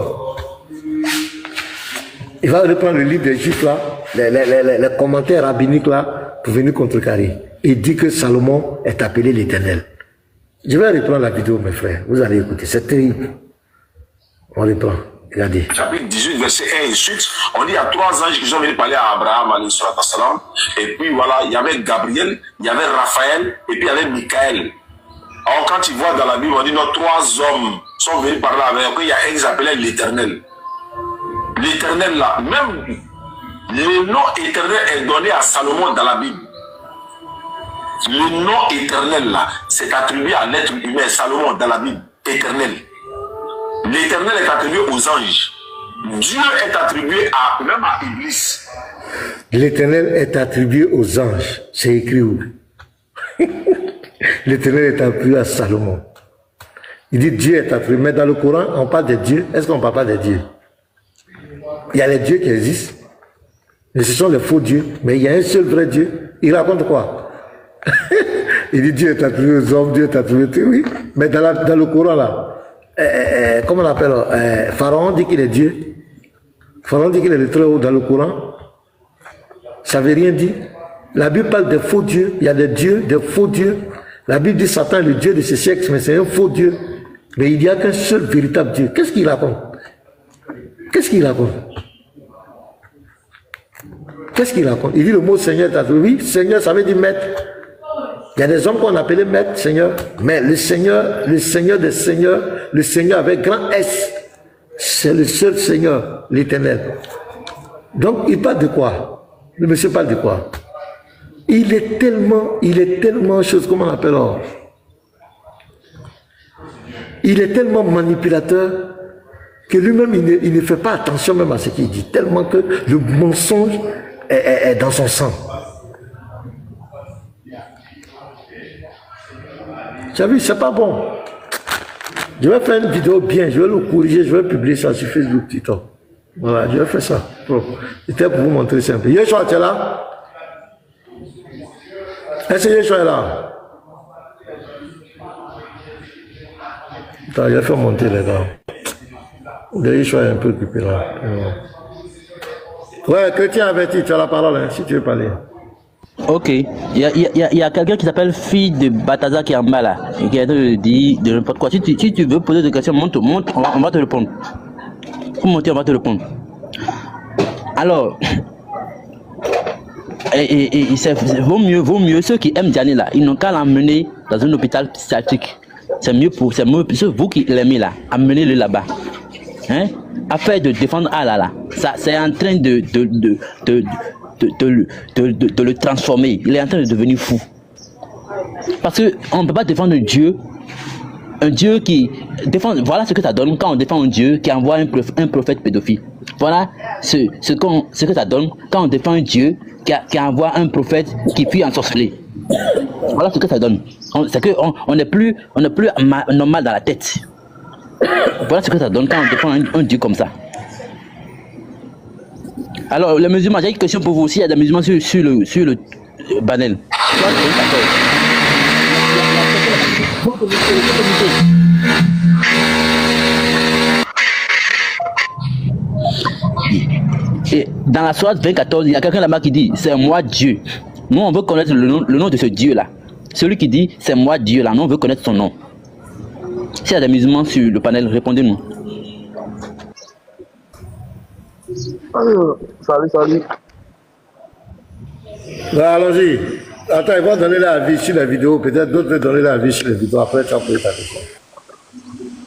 Il va aller prendre le livre des Juifs là, les commentaires rabbiniques là, pour venir contrecarrer. Il dit que Salomon est appelé l'Éternel. Je vais reprendre la vidéo, mes frères. Vous allez écouter, c'est terrible. On reprend. Regardez. Chapitre 18, verset 1 et suite, on dit il y a 3 anges qui sont venus parler à Abraham, alayhi salam. Et puis voilà, il y avait Gabriel, il y avait Raphaël, et puis il y avait Michael. Alors quand tu vois dans la Bible, on dit non, 3 hommes sont venus parler avec eux. Il y a un qui s'appelait l'Éternel. L'Éternel là, même le nom éternel est donné à Salomon dans la Bible. Le nom éternel là, c'est attribué à l'être humain, Salomon dans la Bible, éternel. L'éternel est attribué aux anges. Dieu est attribué même à Iblis. L'éternel est attribué aux anges. C'est écrit où? L'éternel est attribué à Salomon. Il dit Dieu est attribué. Mais dans le Coran, on parle de Dieu. Est-ce qu'on ne parle pas de Dieu? Il y a les dieux qui existent. Mais ce sont les faux dieux. Mais il y a un seul vrai Dieu. Il raconte quoi? Il dit Dieu est attribué aux hommes, Dieu est attribué. Oui. Mais dans le Coran là, comment on appelle, Pharaon dit qu'il est Dieu. Pharaon dit qu'il est le très haut dans le Coran. Ça ne veut rien dire. La Bible parle de faux dieux. Il y a des dieux, des faux dieux. La Bible dit Satan est le Dieu de ce siècle, mais c'est un faux Dieu. Mais il n'y a qu'un seul véritable Dieu. Qu'est-ce qu'il raconte? Qu'est-ce qu'il raconte? Qu'est-ce qu'il raconte? Il dit le mot Seigneur. Oui, Seigneur, ça veut dire maître. Il y a des hommes qu'on appelait maître, Seigneur. Mais le Seigneur des Seigneurs, le Seigneur avec grand S, c'est le seul Seigneur, l'Éternel. Donc, il parle de quoi? Le monsieur parle de quoi? Il est tellement chose, comment on appelle? Il est tellement manipulateur que lui-même, il ne fait pas attention même à ce qu'il dit, tellement que le mensonge est dans son sang. Tu as vu, c'est pas bon. Je vais faire une vidéo bien, je vais le corriger, je vais publier ça sur Facebook, TikTok. Voilà, je vais faire ça. C'était pour vous montrer simple. Yeshua, tu es là? Est-ce que Yeshua est là? Attends, je vais faire monter les gars. Le Yeshua est un peu occupé là. Ouais, chrétien averti, tu as la parole, hein, si tu veux parler. Ok, il y a quelqu'un qui s'appelle fille de Bataza qui est en bas là, et qui est en train de dire de n'importe quoi. Si tu veux poser des questions, monte, on va te répondre. Faut monter, on va te répondre. Alors, vaut mieux ceux qui aiment Diané là, ils n'ont qu'à l'emmener dans un hôpital psychiatrique. C'est vous qui l'aimez là, amenez-le là-bas. Hein? Afin de défendre Allah là, ça c'est en train de le transformer. Il est en train de devenir fou. Parce qu'on ne peut pas défendre un Dieu qui défend. Voilà ce que ça donne quand on défend un Dieu qui envoie un prophète pédophile. Voilà ce que ça donne quand on défend un Dieu qui envoie un prophète qui puis ensorceler. Voilà ce que ça donne. C'est qu'on n'est plus normal dans la tête. Voilà ce que ça donne quand on défend un Dieu comme ça. Alors, les musulmans, j'ai une question pour vous aussi. Il y a des musulmans sur le panel. Et dans la sourate 24, il y a quelqu'un là-bas qui dit c'est moi Dieu. Nous, on veut connaître le nom de ce Dieu-là. Celui qui dit c'est moi Dieu là, nous on veut connaître son nom. S'il y a des musulmans sur le panel, répondez-nous. Salut. Allons-y. Attends, ils vont donner la vie sur la vidéo. Peut-être d'autres vont donner la vie sur la vidéo. Après, tu as posé ta question.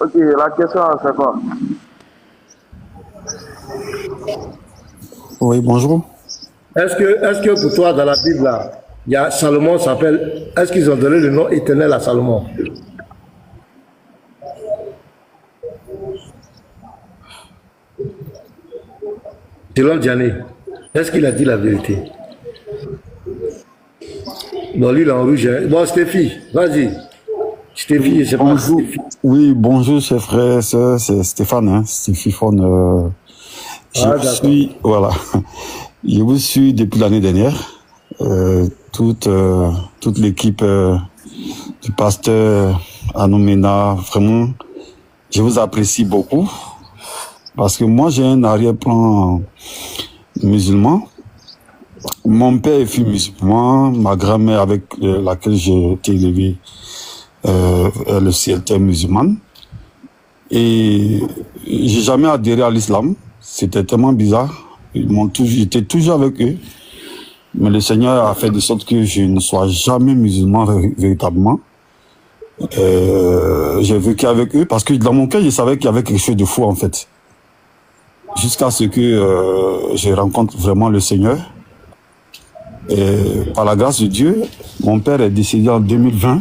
Ok, la question c'est quoi? Oui, bonjour. Est-ce que pour toi, dans la Bible, là, il y a Salomon s'appelle. Est-ce qu'ils ont donné le nom éternel à Salomon? Selon Diané, est-ce qu'il a dit la vérité? Bon, lui, il est en rouge. Hein. Bon, Stéphie, vas-y. Stéphie, je sais pas. Bonjour. Oui, bonjour, chers frères et sœurs, c'est Stéphane, hein, Stéphane. Voilà. Je vous suis depuis l'année dernière. Toute l'équipe du pasteur Anomena, vraiment, je vous apprécie beaucoup. Parce que moi, j'ai un arrière-plan musulman. Mon père fut musulman, ma grand-mère avec laquelle j'ai été élevé, elle aussi était musulmane. Et j'ai jamais adhéré à l'islam. C'était tellement bizarre. J'étais toujours avec eux. Mais le Seigneur a fait de sorte que je ne sois jamais musulman véritablement. J'ai vécu avec eux parce que dans mon cœur, je savais qu'il y avait quelque chose de fou en fait. Jusqu'à ce que je rencontre vraiment le Seigneur. Et par la grâce de Dieu, mon père est décédé en 2020.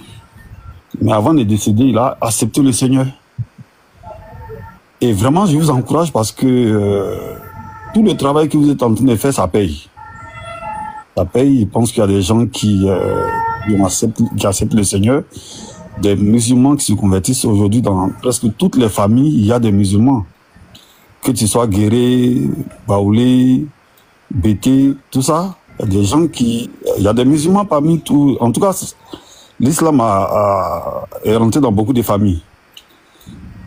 Mais avant de décéder, il a accepté le Seigneur. Et vraiment, je vous encourage parce que tout le travail que vous êtes en train de faire, ça paye. Ça paye. Je pense qu'il y a des gens qui acceptent le Seigneur. Des musulmans qui se convertissent aujourd'hui dans presque toutes les familles, il y a des musulmans. Que tu sois Guéré, Baoulé, Bété, tout ça, il y a des gens il y a des musulmans parmi tous. En tout cas, l'islam est rentré dans beaucoup de familles.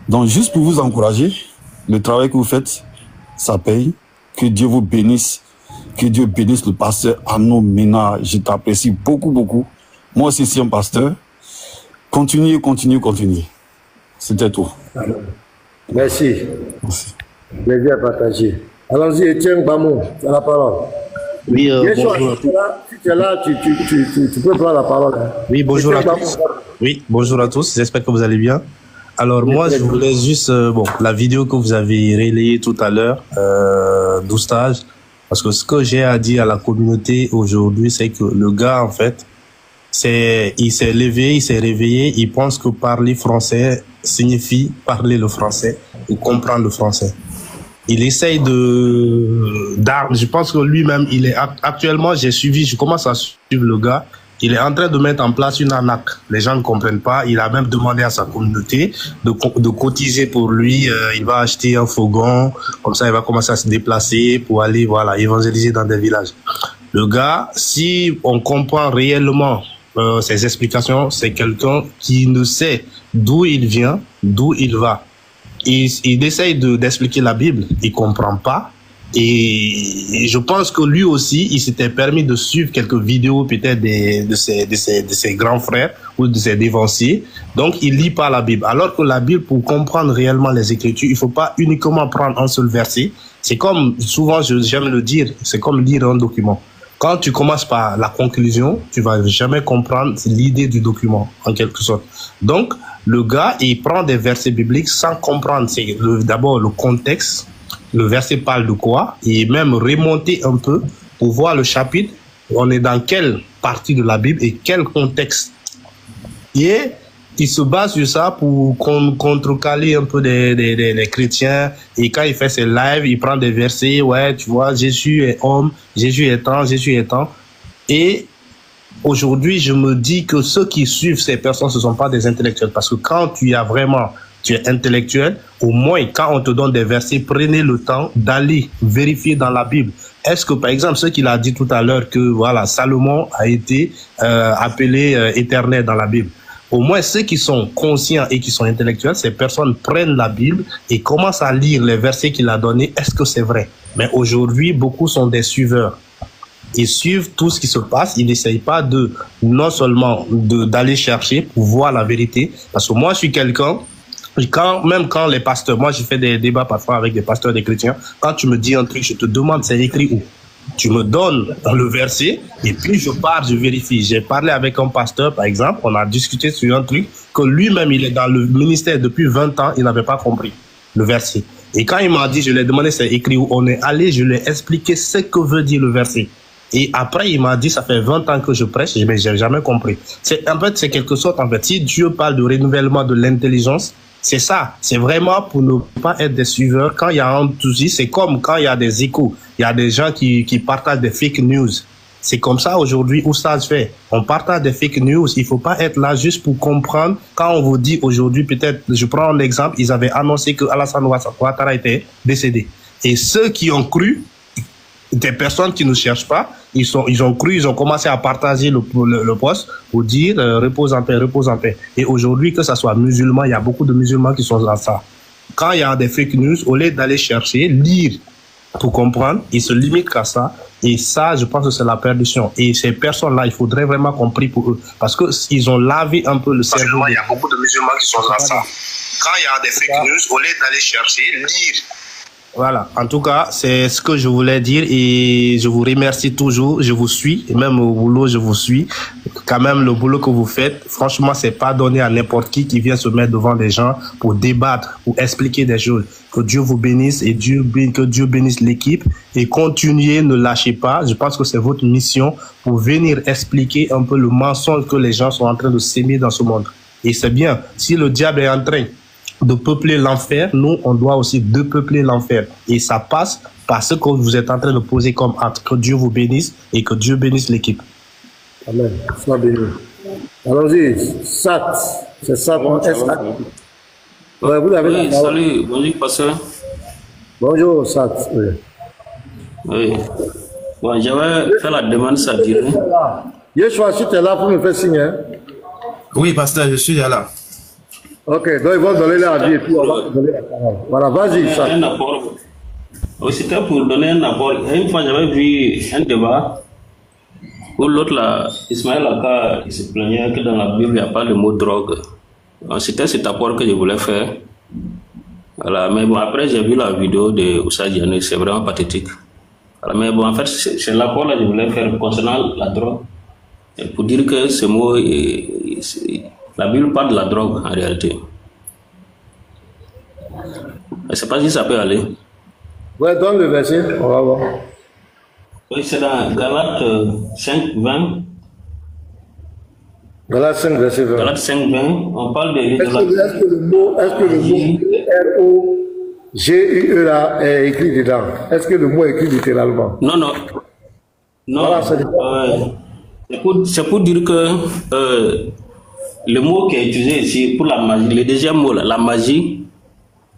Donc, juste pour vous encourager, le travail que vous faites, ça paye. Que Dieu vous bénisse. Que Dieu bénisse le pasteur Anomena. Je t'apprécie beaucoup, beaucoup. Moi aussi, c'est un pasteur. Continuez. C'était tout. Merci. Plaisir à partager. Allons-y, Étienne Bamou, tu as la parole. Oui, bonjour. Si tu es là, tu peux prendre la parole. Hein. Oui, bonjour à tous. Oui, bonjour à tous. J'espère que vous allez bien. Alors, moi, je voulais juste, la vidéo que vous avez relayée tout à l'heure, d'Oustage, parce que ce que j'ai à dire à la communauté aujourd'hui, c'est que le gars, en fait, il s'est levé, il s'est réveillé, il pense que parler français signifie parler le français ou comprendre le français. Il essaye je pense que lui-même, actuellement, je commence à suivre le gars. Il est en train de mettre en place une arnaque. Les gens ne comprennent pas. Il a même demandé à sa communauté de cotiser pour lui. Il va acheter un fourgon. Comme ça, il va commencer à se déplacer pour aller, évangéliser dans des villages. Le gars, si on comprend réellement ses explications, c'est quelqu'un qui ne sait d'où il vient, d'où il va. Il essaye d'expliquer la Bible. Il comprend pas. Et je pense que lui aussi, il s'était permis de suivre quelques vidéos peut-être de ses grands frères ou de ses dévanciers. Donc, il lit pas la Bible. Alors que la Bible, pour comprendre réellement les Écritures, il faut pas uniquement prendre un seul verset. C'est comme, souvent j'aime le dire, c'est comme lire un document. Quand tu commences par la conclusion, tu vas jamais comprendre l'idée du document, en quelque sorte. Donc, le gars, il prend des versets bibliques sans comprendre d'abord le contexte. Le verset parle de quoi, et même remonter un peu pour voir le chapitre, on est dans quelle partie de la Bible et quel contexte. Et il se base sur ça pour contrecaler un peu des chrétiens. Et quand il fait ses lives, il prend des versets, ouais, tu vois, Jésus est homme, Jésus est temps, Jésus est temps. Et aujourd'hui, je me dis que ceux qui suivent ces personnes, ce ne sont pas des intellectuels. Parce que quand tu es intellectuel, au moins quand on te donne des versets, prenez le temps d'aller vérifier dans la Bible. Est-ce que, par exemple, ce qu'il a dit tout à l'heure, que voilà, Salomon a été appelé éternel dans la Bible. Au moins, ceux qui sont conscients et qui sont intellectuels, ces personnes prennent la Bible et commencent à lire les versets qu'il a donnés. Est-ce que c'est vrai? Mais aujourd'hui, beaucoup sont des suiveurs. Ils suivent tout ce qui se passe. Ils n'essayent pas non seulement d'aller chercher pour voir la vérité. Parce que moi, je suis quelqu'un, même quand les pasteurs, moi, je fais des débats parfois avec des pasteurs, des chrétiens. Quand tu me dis un truc, je te demande, c'est écrit où? Tu me donnes le verset et puis je pars, je vérifie. J'ai parlé avec un pasteur, par exemple, on a discuté sur un truc que lui-même, il est dans le ministère depuis 20 ans, il n'avait pas compris le verset. Et quand il m'a dit, je lui ai demandé c'est écrit où, on est allé, je lui ai expliqué ce que veut dire le verset. Et après, il m'a dit, ça fait 20 ans que je prêche, mais j'ai jamais compris. En fait, c'est quelque sorte, en fait, si Dieu parle de renouvellement de l'intelligence, c'est ça. C'est vraiment pour ne pas être des suiveurs. Quand il y a un souci, c'est comme quand il y a des échos. Il y a des gens qui partagent des fake news. C'est comme ça aujourd'hui où ça se fait. On partage des fake news. Il faut pas être là juste pour comprendre. Quand on vous dit aujourd'hui, peut-être, je prends un exemple, ils avaient annoncé que Alassane Ouattara était décédé. Et ceux qui ont cru, des personnes qui ne cherchent pas, ils ont cru, ils ont commencé à partager le poste pour dire repose en paix, repose en paix. Et aujourd'hui, que ça soit musulman, il y a beaucoup de musulmans qui sont dans ça. Quand il y a des fake news, au lieu d'aller chercher, lire pour comprendre, ils se limitent qu'à ça. Et ça, je pense que c'est la perdition. Et ces personnes-là, il faudrait vraiment qu'on prie pour eux. Parce qu'ils ont lavé un peu le cerveau. Il y a beaucoup de musulmans qui sont dans ça. Quand il y a des fake news, au lieu d'aller chercher, lire. Voilà, en tout cas, c'est ce que je voulais dire et je vous remercie toujours, je vous suis, et même au boulot, je vous suis. Quand même, le boulot que vous faites, franchement, c'est pas donné à n'importe qui vient se mettre devant des gens pour débattre, pour expliquer des choses. Que Dieu vous bénisse et que Dieu bénisse l'équipe et continuez, ne lâchez pas. Je pense que c'est votre mission pour venir expliquer un peu le mensonge que les gens sont en train de s'aimer dans ce monde. Et c'est bien, si le diable est en train de peupler l'enfer, nous, on doit aussi peupler l'enfer. Et ça passe par ce que vous êtes en train de poser comme acte. Que Dieu vous bénisse et que Dieu bénisse l'équipe. Amen. Sois béni. Allons-y. Sat. C'est ça mon S-A. Ouais, vous avez oui, salut. Bonjour, pasteur. Bonjour, Sat. Oui. Oui. Bon, j'avais fait la demande, ça dirait. Yeshua, si tu es là pour me faire signe. Hein? Oui, pasteur, je suis là. Ok, donc ils vont donner la vie et puis on va donner la parole. Voilà, vas-y, Sat. Un apport. C'était pour donner un apport. Une fois, j'avais vu un débat où l'autre, là, Ismaël Aka, il se plaignait que dans la Bible, il n'y a pas le mot drogue. C'était cet apport que je voulais faire. Voilà, mais bon, après, j'ai vu la vidéo de Oussa Diané, c'est vraiment pathétique. Voilà, mais bon, en fait, c'est l'apport que je voulais faire concernant la drogue. Et pour dire que ce mot, la Bible parle de la drogue en réalité. Je ne sais pas si ça peut aller. Ouais, donne le verset, on va voir. Oui, c'est dans Galates 5, 20. Galates 5, verset 20. Galates 5, 20, on parle de Est-ce que le mot R-O-G-U-E là est écrit dedans? Est-ce que le mot est écrit littéralement? Non, non. Non, voilà, c'est pour dire que le mot qui est utilisé ici pour la magie, le deuxième mot, la magie,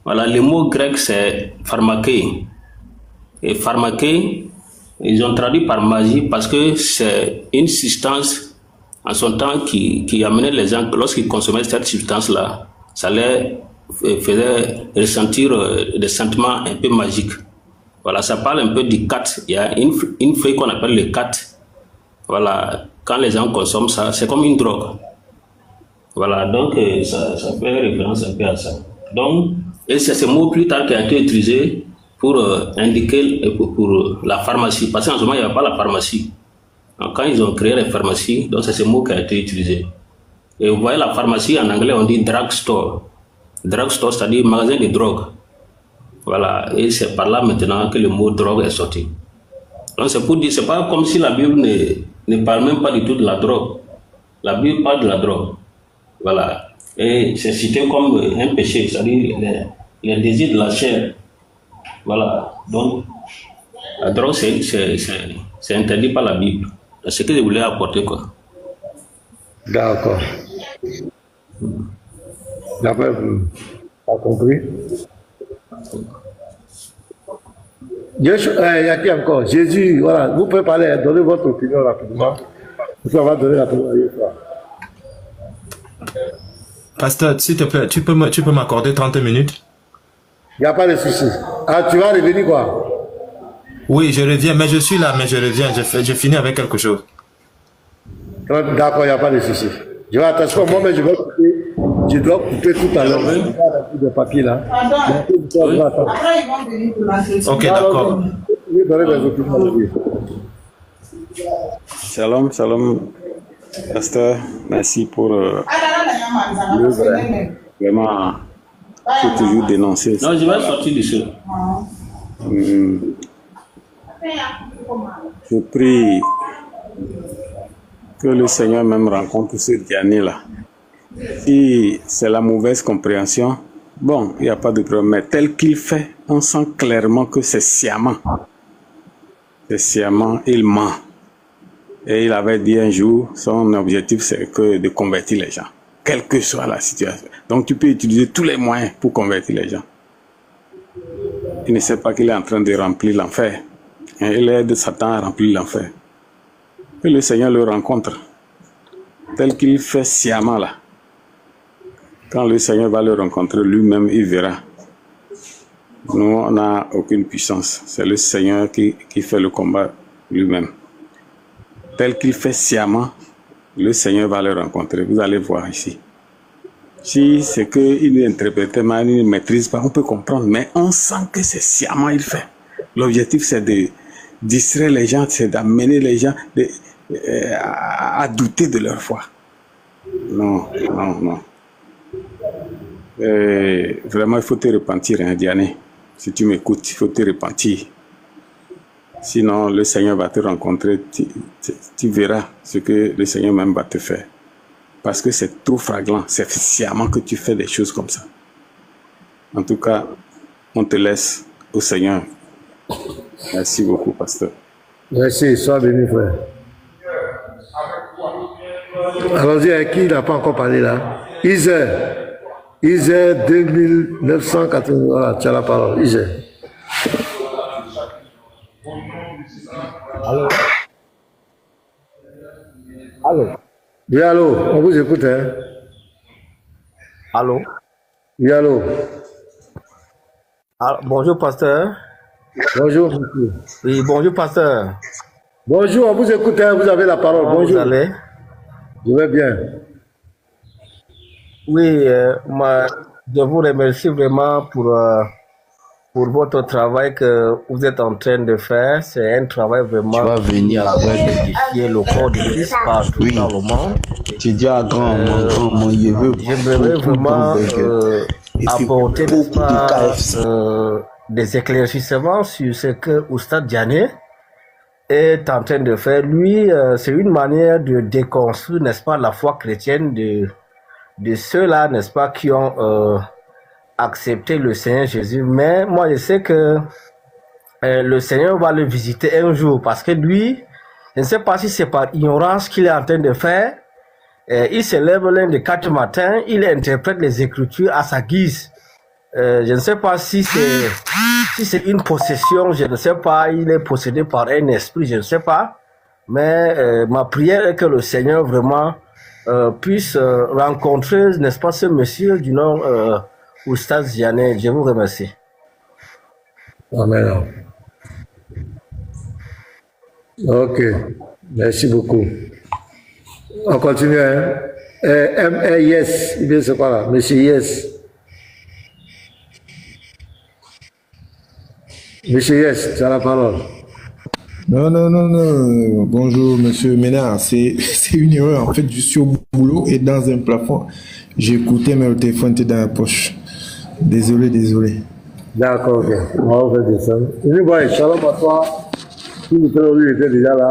voilà, le mot grec c'est pharmaké. Et pharmaké, ils ont traduit par magie parce que c'est une substance en son temps qui amenait les gens, lorsqu'ils consommaient cette substance-là, ça les faisait ressentir des sentiments un peu magiques. Voilà, ça parle un peu du cat. Il y a une feuille qu'on appelle le cat. Voilà, quand les gens consomment ça, c'est comme une drogue. Voilà, donc ça fait référence un peu à ça. Donc, et c'est ce mot plus tard qui a été utilisé pour indiquer pour la pharmacie. Parce qu'en ce moment, il n'y avait pas la pharmacie. Donc, quand ils ont créé les pharmacies, donc c'est ce mot qui a été utilisé. Et vous voyez la pharmacie, en anglais, on dit drugstore. Drugstore, c'est-à-dire magasin de drogue. Voilà, et c'est par là maintenant que le mot drogue est sorti. Donc c'est pour dire, c'est pas comme si la Bible ne parle même pas du tout de la drogue. La Bible parle de la drogue. Voilà. Et c'est cité comme un péché, c'est-à-dire les désirs de la chair. Voilà. Donc, la drogue, c'est interdit par la Bible. C'est ce que je voulais apporter, quoi. D'accord. D'après vous, t'as compris? Il y a qui encore? Jésus, voilà, vous pouvez parler, donnez votre opinion rapidement. On va donner la parole à Yeshua. Pasteur, s'il te plaît, tu peux m'accorder 30 minutes? Il n'y a pas de souci. Ah, tu vas revenir quoi? Oui, je reviens, mais je suis là, mais je reviens, je finis avec quelque chose. D'accord, il n'y a pas de souci. Je vais attention, okay. Moi, mais je dois couper tout à l'heure. Je vais faire de papier là. Ok, d'accord. Je vais donner des opinions de lui. Shalom, shalom, pasteur. Merci pour l'œuvre. Vraiment, Il faut toujours dénoncer ça. Non, je vais sortir d'ici. Je prie que le Seigneur même rencontre ce Diané-là. Si c'est la mauvaise compréhension, bon, il n'y a pas de problème. Mais tel qu'il fait, on sent clairement que c'est sciemment. C'est sciemment, il ment. Et il avait dit un jour, son objectif c'est que de convertir les gens, quelle que soit la situation. Donc tu peux utiliser tous les moyens pour convertir les gens. Il ne sait pas qu'il est en train de remplir l'enfer. Il aide Satan à remplir l'enfer. Que le Seigneur le rencontre, tel qu'il fait sciemment là. Quand le Seigneur va le rencontrer, lui-même, il verra. Nous, on n'a aucune puissance. C'est le Seigneur qui fait le combat lui-même. Tel qu'il fait sciemment, le Seigneur va le rencontrer. Vous allez voir ici. Si c'est qu'il interprète mal, il ne maîtrise pas, on peut comprendre. Mais on sent que c'est sciemment il fait. L'objectif, c'est de distraire les gens, c'est d'amener les gens à douter de leur foi. Non, non, non. Vraiment, il faut te repentir, hein, Diané. Si tu m'écoutes, il faut te repentir. Sinon, le Seigneur va te rencontrer. Tu verras ce que le Seigneur même va te faire. Parce que c'est trop flagrant. C'est sciemment que tu fais des choses comme ça. En tout cas, on te laisse au Seigneur. Merci beaucoup, pasteur. Merci, sois béni, frère. Allons-y, avec qui il n'a pas encore parlé là? Isère 2980. Voilà, tu as la parole. Isère. Allô? Allô? Oui, allô, on vous écoute, hein? Allô? Oui, allô? Ah, bonjour, pasteur. Bonjour, monsieur. Oui, bonjour, pasteur. Bonjour, on vous écoute, hein? Vous avez la parole. Comment bonjour. vous allez? Je vais bien. Oui, je vous remercie vraiment pour votre travail que vous êtes en train de faire. C'est un travail vraiment Tu vas venir avec édifier le corps de Christ partout dans le monde. Tu dis à grand, mon J'aimerais vraiment apporter des éclaircissements sur ce que Oustad Diané est en train de faire. Lui, c'est une manière de déconstruire, n'est-ce pas, la foi chrétienne de ceux-là, n'est-ce pas, qui ont accepté le Seigneur Jésus. Mais moi, je sais que le Seigneur va le visiter un jour parce que lui, je ne sais pas si c'est par ignorance qu'il est en train de faire. Il se lève lundi 4 matin, il interprète les Écritures à sa guise. Je ne sais pas si c'est une possession, je ne sais pas, il est possédé par un esprit, je ne sais pas. Mais ma prière est que le Seigneur vraiment puisse rencontrer, n'est-ce pas, ce monsieur du nom Oustad Diané. Je vous remercie. Amen. Ok, merci beaucoup. On continue, hein? Yes, il vient c'est quoi là? Monsieur Yes. Monsieur Yes, tu as la parole. Non. Bonjour, monsieur Ménard. C'est une erreur. En fait, je suis au boulot et dans un plafond. J'écoutais, mais le téléphone était dans la poche. Désolé. D'accord, ok. On va faire descendre. Anyway, shalom à toi. Tout le temps, était déjà là.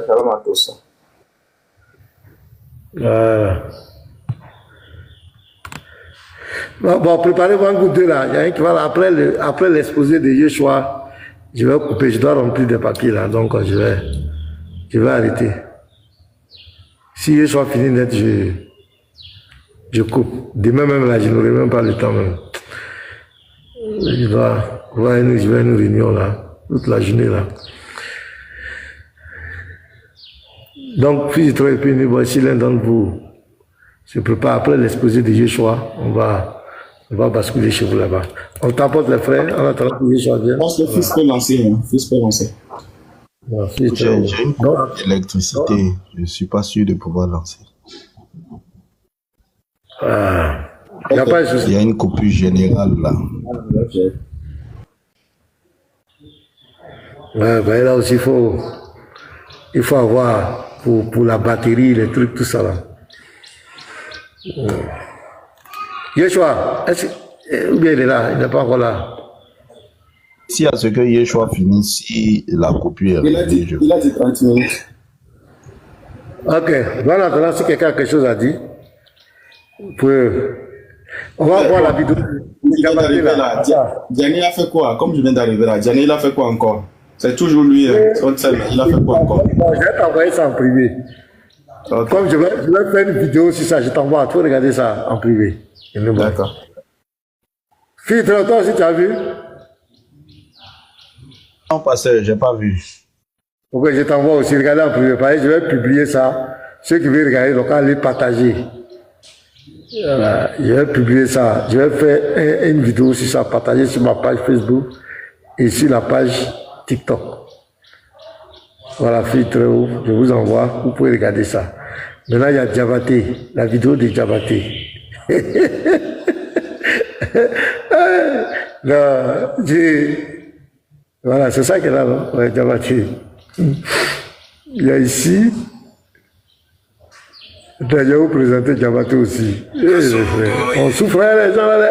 Shalom à tous. Bon, préparez-vous un goûter là. Il y a un qui va là. Après l'exposé de Yeshua, je vais couper. Je dois remplir des papiers là. Donc, je vais arrêter. Si Yeshua finit net, je coupe. Demain même là, je n'aurai même pas le temps même. Je vais une réunion là, toute la journée là. Donc, fils de et puis voici l'un d'entre vous se prépare après l'exposé de Yeshua. On va basculer chez vous là-bas. On t'apporte les frères en attendant que Yeshua vienne. Je pense que le fils peut lancer. Fils peut lancer. J'ai une coupe d'électricité. Je ne suis pas sûr de pouvoir lancer. Il y a une coupure générale là. Ouais, là aussi, il faut avoir pour la batterie, les trucs, tout ça là. Yeshua, est-ce ou bien il est là, il n'est pas encore là. Si à ce que Yeshua finisse, si la copie est réglée, Il a dit 30 minutes. Ok, voilà, maintenant si quelqu'un a quelque chose à dire, on va voir la vidéo. Il vient d'arriver là. Gianni a fait quoi? Comme je viens d'arriver là, Gianni il a fait quoi encore? C'est toujours lui, hein. Il a fait quoi encore? Je vais t'envoyer ça en privé. Okay. Comme je vais faire une vidéo sur ça, je t'envoie, tu peux regarder ça en privé. D'accord. Filtre, toi aussi tu as vu? Non, pasteur, j'ai pas vu. Ok, je t'envoie aussi, regardez en privé. Je vais publier ça. Ceux qui veulent regarder, donc allez partager. Voilà, je vais publier ça. Je vais faire une vidéo sur ça, partager sur ma page Facebook et sur la page TikTok. Voilà, filtre, je vous envoie. Vous pouvez regarder ça. Maintenant, il y a Diabaté, la vidéo de Diabaté. Voilà, c'est ça qu'elle a, non? Ouais, Diabaté. Il y a ici. Je vais vous présenter Diabaté aussi. On souffre, les gens là.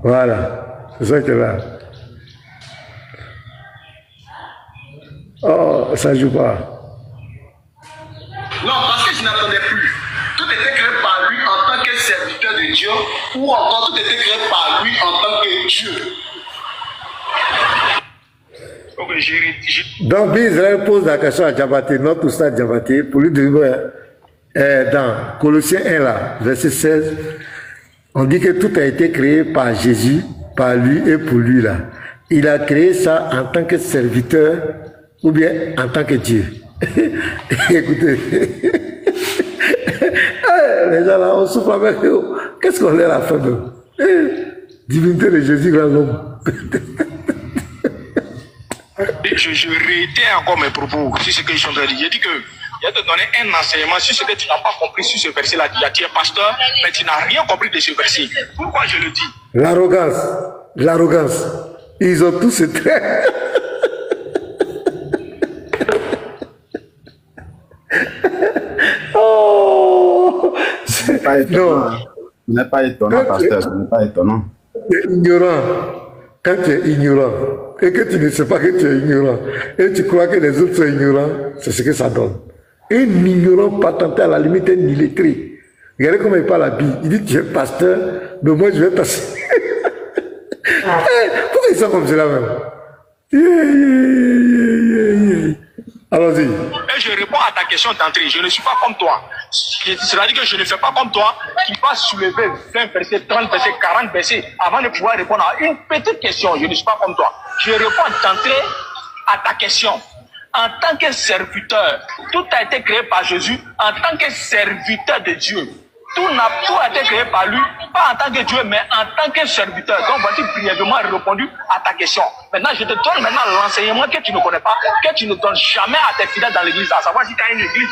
Voilà, c'est ça qu'elle a. Oh, ça joue pas. Non, parce que je n'attendais plus. Tout était créé par lui en tant que serviteur de Dieu, ou encore tout était créé par lui en tant que Dieu. Donc, Israël pose la question à Diabaté, notre oustad Diabaté, pour lui dire, dans Colossiens 1, là, verset 16, on dit que tout a été créé par Jésus, par lui et pour lui, là. Il a créé ça en tant que serviteur ou bien en tant que Dieu. Écoutez, les gens là, on souffre avec eux. Qu'est-ce qu'on est à la fin de divinité de Jésus, grand homme. Je réitère encore mes propos sur ce que je suis en train de dire. J'ai dit que je vais te donner un enseignement sur ce que tu n'as pas compris sur ce verset-là. Tu es pasteur, mais tu n'as rien compris de ce verset. Pourquoi je le dis? L'arrogance. Ils ont tous ce trait. Oh, c'est pas étonnant. Ce n'est pas étonnant, pasteur. Ce n'est pas étonnant. Tu es ignorant. Quand tu es ignorant et que tu ne sais pas que tu es ignorant et tu crois que les autres sont ignorants, c'est ce que ça donne. Un ignorant patenté à la limite un illettré. Regardez comment il parle à Bible. Il dit tu es pasteur, mais moi je vais passer. Pourquoi ils sont comme cela même? Allons-y. Et je réponds à ta question d'entrée. Je ne suis pas comme toi. C'est-à-dire que je ne fais pas comme toi qui va soulever 20 versets, 30 versets, 40 versets avant de pouvoir répondre à une petite question. Je ne suis pas comme toi. Je réponds d'entrée à ta question. En tant que serviteur, tout a été créé par Jésus en tant que serviteur de Dieu. Tout a été créé par lui, pas en tant que Dieu, mais en tant que serviteur. Donc, voici brièvement répondu à ta question. Maintenant, je te donne maintenant l'enseignement que tu ne connais pas, que tu ne donnes jamais à tes fidèles dans l'église, à savoir si tu as une église.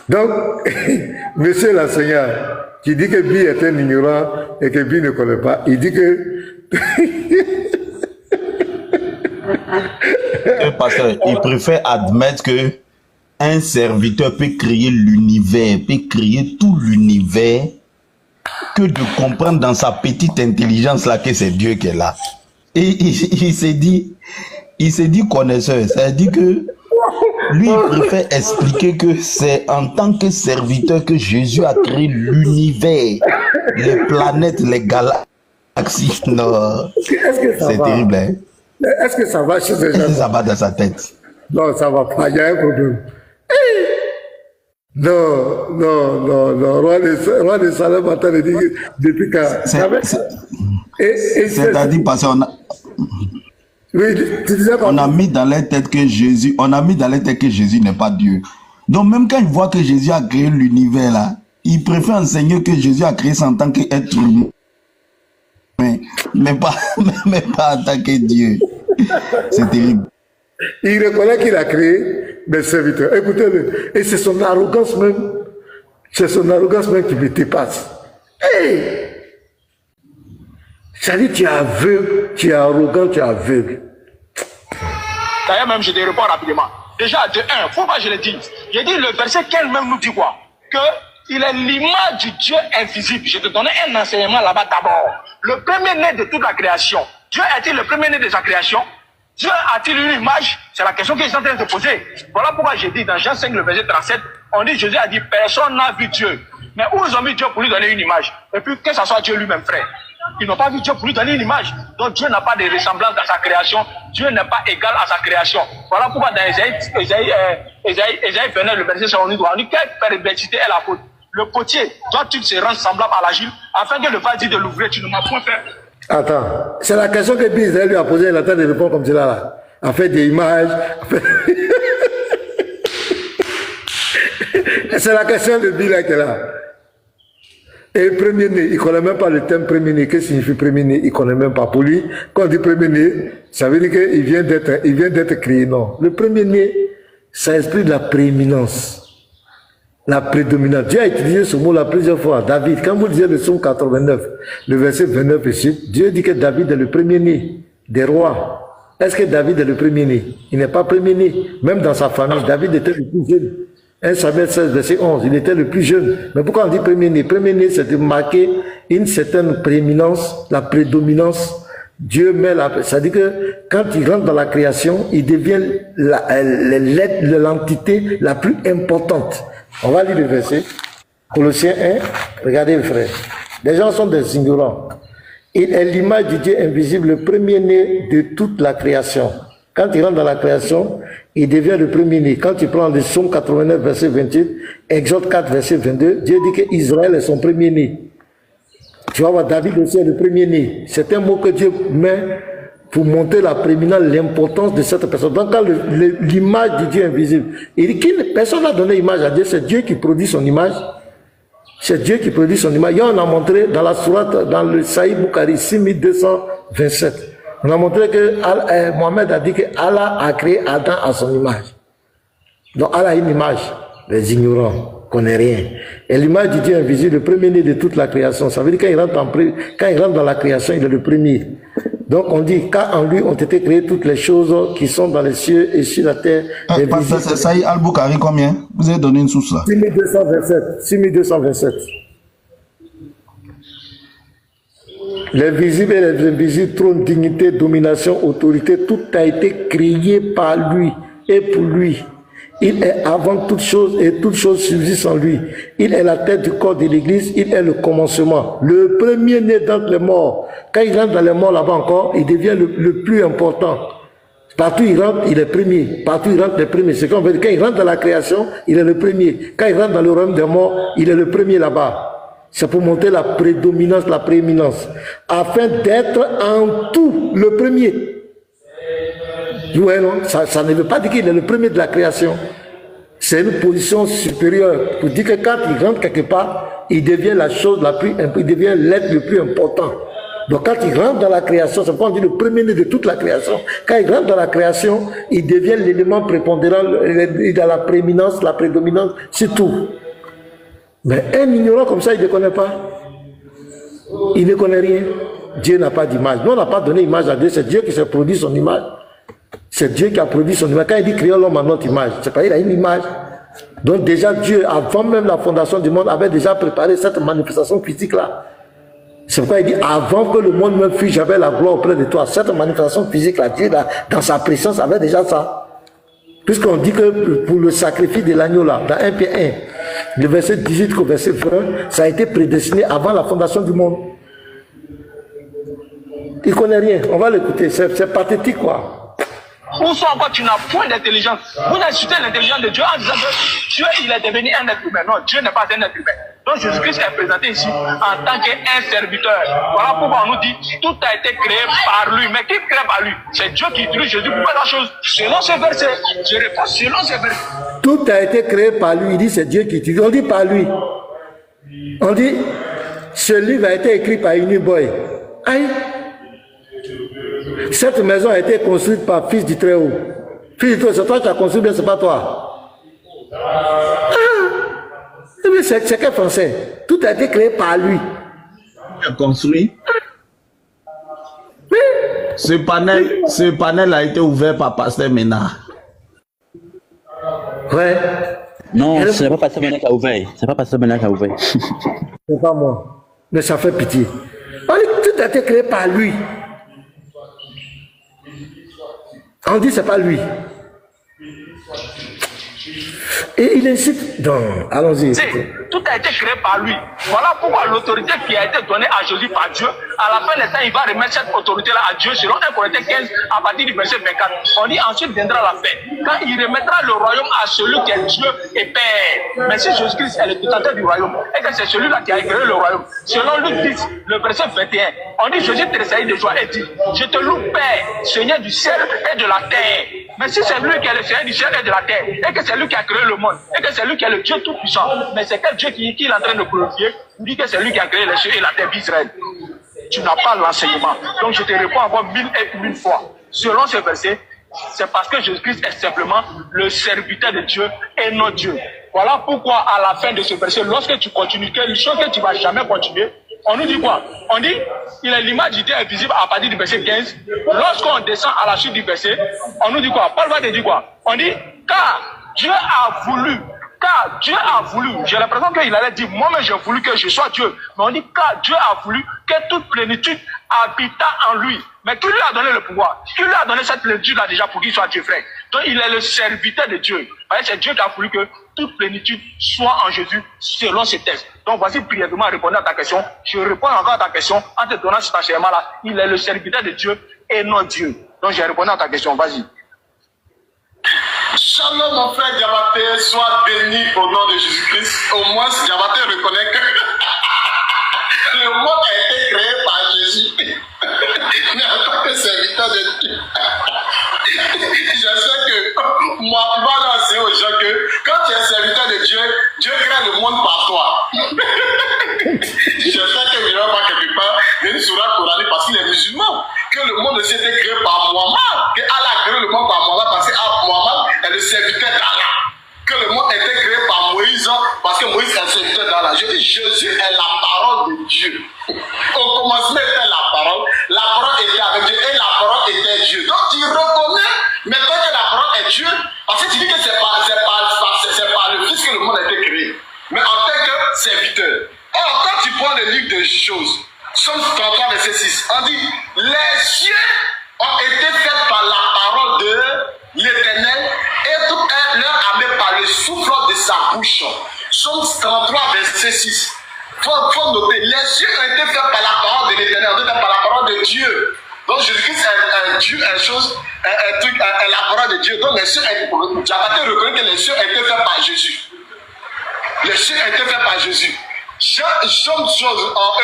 Donc, monsieur l'enseignant, qui dit que Bi est un ignorant et que Bi ne connaît pas, il dit que... Pasteur, il préfère admettre que un serviteur peut créer l'univers, peut créer tout l'univers, que de comprendre dans sa petite intelligence là que c'est Dieu qui est là. Et il s'est dit connaisseur, c'est-à-dire que lui il préfère expliquer que c'est en tant que serviteur que Jésus a créé l'univers, les planètes, les galaxies. Non, c'est terrible, hein? Est-ce que ça va chez ces gens? Ça va dans sa tête. Non, ça va pas, il y a un problème. Non, roi de Salem attend de dire depuis quand... C'est-à-dire parce qu'on a... Oui, tu disais on a mis dans leur tête que Jésus, n'est pas Dieu. Donc même quand ils voient que Jésus a créé l'univers là, ils préfèrent enseigner que Jésus a créé ça en tant qu'être humain. Mais pas en tant que Dieu. C'est terrible. Il reconnaît qu'il a créé des serviteurs. Écoutez-le. Et c'est son arrogance même. C'est son arrogance même qui me dépasse. Hey! Ça dit, tu es aveugle, tu es arrogant, tu es aveugle. D'ailleurs, même, je te réponds rapidement. Déjà, de 1, pourquoi je le dis? J'ai dit le verset qu'elle-même nous dit quoi? Que Il est l'image du Dieu invisible. Je te donnais un enseignement là-bas d'abord. Le premier-né de toute la création. Dieu est-il le premier-né de sa création? Dieu a-t-il une image? C'est la question qu'ils sont en train de se poser. Voilà pourquoi j'ai dit dans Jean 5, le verset 37, on dit, Jésus a dit, personne n'a vu Dieu. Mais où ils ont mis Dieu pour lui donner une image? Et puis que ce soit Dieu lui-même, frère. Ils n'ont pas vu Dieu pour lui donner une image. Donc Dieu n'a pas de ressemblance dans sa création. Dieu n'est pas égal à sa création. Voilà pourquoi dans Ésaïe 29, le verset 1, on dit, quelle perversité est la faute? Le potier doit-il se rendre semblable à l'agile afin que le vas-y de l'ouvrir, tu ne m'as point fait. Attends, c'est la question que Israël lui a posée, il a train de répondre comme cela là. En fait des images. C'est la question de Bill qui est là. Et premier-né, il ne connaît même pas le terme premier-né. Qu'est-ce que signifie premier-né? Il ne connaît même pas. Pour lui, quand on dit premier-né, ça veut dire qu'il vient d'être créé. Non. Le premier-né, ça exprime la prééminence. La prédominance. Dieu a utilisé ce mot-là plusieurs fois. David, quand vous lisez le psaume 89, le verset 29 ici, Dieu dit que David est le premier-né des rois. Est-ce que David est le premier-né? Il n'est pas premier-né. Même dans sa famille, David était le plus jeune. 1 Samuel 16, verset 11, il était le plus jeune. Mais pourquoi on dit premier-né? Premier-né, c'est de marquer une certaine prééminence, la prédominance. Dieu met la... Ça dit que quand il rentre dans la création, il devient l'entité la plus importante. On va lire le verset. Colossiens 1, regardez les frères. Les gens sont des ignorants. Il est l'image du Dieu invisible, le premier-né de toute la création. Quand il rentre dans la création, il devient le premier-né. Quand tu prends le psaume 89, verset 28, Exode 4, verset 22, Dieu dit qu'Israël est son premier-né. Tu vas voir, David aussi est le premier-né. C'est un mot que Dieu met pour montrer la prééminence, l'importance de cette personne. Donc, quand l'image du Dieu invisible, il dit que personne n'a donné image à Dieu, c'est Dieu qui produit son image. C'est Dieu qui produit son image. Et on a montré dans la sourate, dans le Sahih Bukhari 6227. On a montré que Mohamed a dit que Allah a créé Adam à son image. Donc Allah a une image. Les ignorants ne connaissent rien. Et l'image du Dieu invisible, le premier-né de toute la création. Ça veut dire quand il rentre dans la création, il est le premier. Donc on dit qu'en lui ont été créées toutes les choses qui sont dans les cieux et sur la terre. C'est Sahih Al-Bukhari combien? Vous avez donné une source là? 6227. 6227. Les visibles et les invisibles, trône, dignité, domination, autorité, tout a été créé par lui et pour lui. Il est avant toute chose et toute chose subsiste en lui. Il est la tête du corps de l'Église, il est le commencement, le premier-né d'entre les morts. Quand il rentre dans les morts là-bas encore, il devient le plus important. Partout il rentre, il est premier. Partout il rentre, il est premier. C'est comme quand il rentre dans la création, il est le premier. Quand il rentre dans le royaume des morts, il est le premier là-bas. C'est pour montrer la prédominance, la prééminence. Afin d'être en tout le premier. Ouais, non, ça ne veut pas dire qu'il est le premier de la création. C'est une position supérieure. Pour dire que quand il rentre quelque part, il devient la chose la plus, il devient l'être le plus important. Donc quand il rentre dans la création, c'est pourquoi on dit le premier-né de toute la création. Quand il rentre dans la création, il devient l'élément prépondérant, il a la prééminence, la prédominance, c'est tout. Mais un ignorant comme ça, il ne connaît pas. Il ne connaît rien. Dieu n'a pas d'image. Nous, on n'a pas donné image à Dieu. C'est Dieu qui s'est produit son image. C'est Dieu qui a produit son image. Quand il dit créons l'homme à notre image, c'est pas, il a une image. Donc déjà, Dieu, avant même la fondation du monde, avait déjà préparé cette manifestation physique-là. C'est pourquoi il dit, avant que le monde me fût, j'avais la gloire auprès de toi. Cette manifestation physique-là, Dieu, dans sa présence, avait déjà ça. Puisqu'on dit que pour le sacrifice de l'agneau là, dans 1 Pierre 1, le verset 18 au verset 20, ça a été prédestiné avant la fondation du monde. Il ne connaît rien, on va l'écouter, c'est pathétique quoi. Ou soit encore tu n'as point d'intelligence. Vous insultez l'intelligence de Dieu en disant que Dieu il est devenu un être humain. Non, Dieu n'est pas un être humain. Donc Jésus-Christ est présenté ici en tant qu'un serviteur. Voilà pourquoi on nous dit tout a été créé par lui. Mais qui crée par lui? C'est Dieu qui utilise Jésus pour faire la chose. Selon ce verset, je réponds selon ce verset. Tout a été créé par lui. Il dit c'est Dieu qui utilise. On dit par lui. On dit ce livre a été écrit par Uniboy. Aïe. Cette maison a été construite par Fils du Très-Haut. Fils du Très-Haut, c'est toi qui as construit, bien c'est pas toi. C'est quel français? Tout a été créé par lui. Il a construit. Oui. Ce panel a été ouvert par Pasteur Ménard. Ouais. Non, ce n'est pas Pasteur Bernard qui a ouvert. C'est pas Pasteur Bernard qui a ouvert. C'est pas moi. Mais ça fait pitié. On dit que tout a été créé par lui. On dit que ce n'est pas lui. Et il incite. Donc, allons-y. Tout a été créé par lui. Voilà pourquoi l'autorité qui a été donnée à Jésus par Dieu, à la fin des temps, il va remettre cette autorité-là à Dieu, selon 1 Corinthiens 15, à partir du verset 24. On dit ensuite viendra la fin, quand il remettra le royaume à celui qui est Dieu et Père. Mais si Jésus-Christ est le détenteur du royaume, et que c'est celui-là qui a créé le royaume, selon Luc 10, le verset 21, on dit Jésus tressaillit de joie et dit, je te loue Père, Seigneur du ciel et de la terre. Mais si c'est lui qui est le Seigneur du ciel et de la terre, et que c'est lui qui a créé le monde, et que c'est lui qui est le Dieu tout-puissant, mais c'est quel Dieu qui est en train de glorifier? Il dit que c'est lui qui a créé les cieux et la terre d'Israël. Tu n'as pas l'enseignement. Donc je te réponds encore 1001 fois. Selon ce verset, c'est parce que Jésus-Christ est simplement le serviteur de Dieu et non Dieu. Voilà pourquoi à la fin de ce verset, lorsque tu continues, quelque chose que tu ne vas jamais continuer, on nous dit quoi? On dit, il est l'image du Dieu invisible à partir du verset 15. Lorsqu'on descend à la suite du verset, on nous dit quoi? Paul va te dire quoi? On dit, car Dieu a voulu. Car Dieu a voulu, j'ai l'impression qu'il allait dire, moi-même j'ai voulu que je sois Dieu. Mais on dit, car Dieu a voulu que toute plénitude habita en lui. Mais qui lui a donné le pouvoir? Qui lui a donné cette plénitude-là déjà pour qu'il soit Dieu, frère? Donc il est le serviteur de Dieu. C'est Dieu qui a voulu que toute plénitude soit en Jésus selon ces textes. Donc voici brièvement répondre à ta question. Je réponds encore à ta question en te donnant cet enseignement-là. Il est le serviteur de Dieu et non Dieu. Donc j'ai répondu à ta question, vas-y. Shalom mon frère Diabaté, sois béni au nom de Jésus-Christ. Au moins Diabaté reconnaît que le monde a été créé par Jésus. Mais en tant que serviteur de Dieu, je sais que moi, on va lancer aux gens que quand tu es serviteur de Dieu, Dieu crée le monde par toi. Je sais que je ne vais pas quelque part une sourate coranique parce qu'il est musulman. Que le monde aussi été créé par Muhammad. Que Allah a créé le monde par Muhammad parce que Muhammad est le serviteur d'Allah. Que le monde a été créé par Moïse parce que Moïse est le serviteur d'Allah. Je dis Jésus est la parole de Dieu. Au commencement était la parole était avec Dieu et la parole était Dieu. Donc tu reconnais maintenant que la parole est Dieu parce que tu dis que c'est par le Fils que le monde a été créé. Mais en tant que serviteur. Or, quand tu prends le livre de choses, Somme 33, verset 6, on dit, les cieux ont été faits par la parole de l'Éternel et toute leur armée par le souffle de sa bouche. Somme 33, verset 6. Faut noter, les cieux ont été faits par la parole de l'Éternel, par la parole de Dieu. Donc Jésus-Christ est Dieu, est la parole de Dieu. Donc les cieux ont été reconnu que les cieux ont été faits par Jésus. Les cieux ont été faits par Jésus. En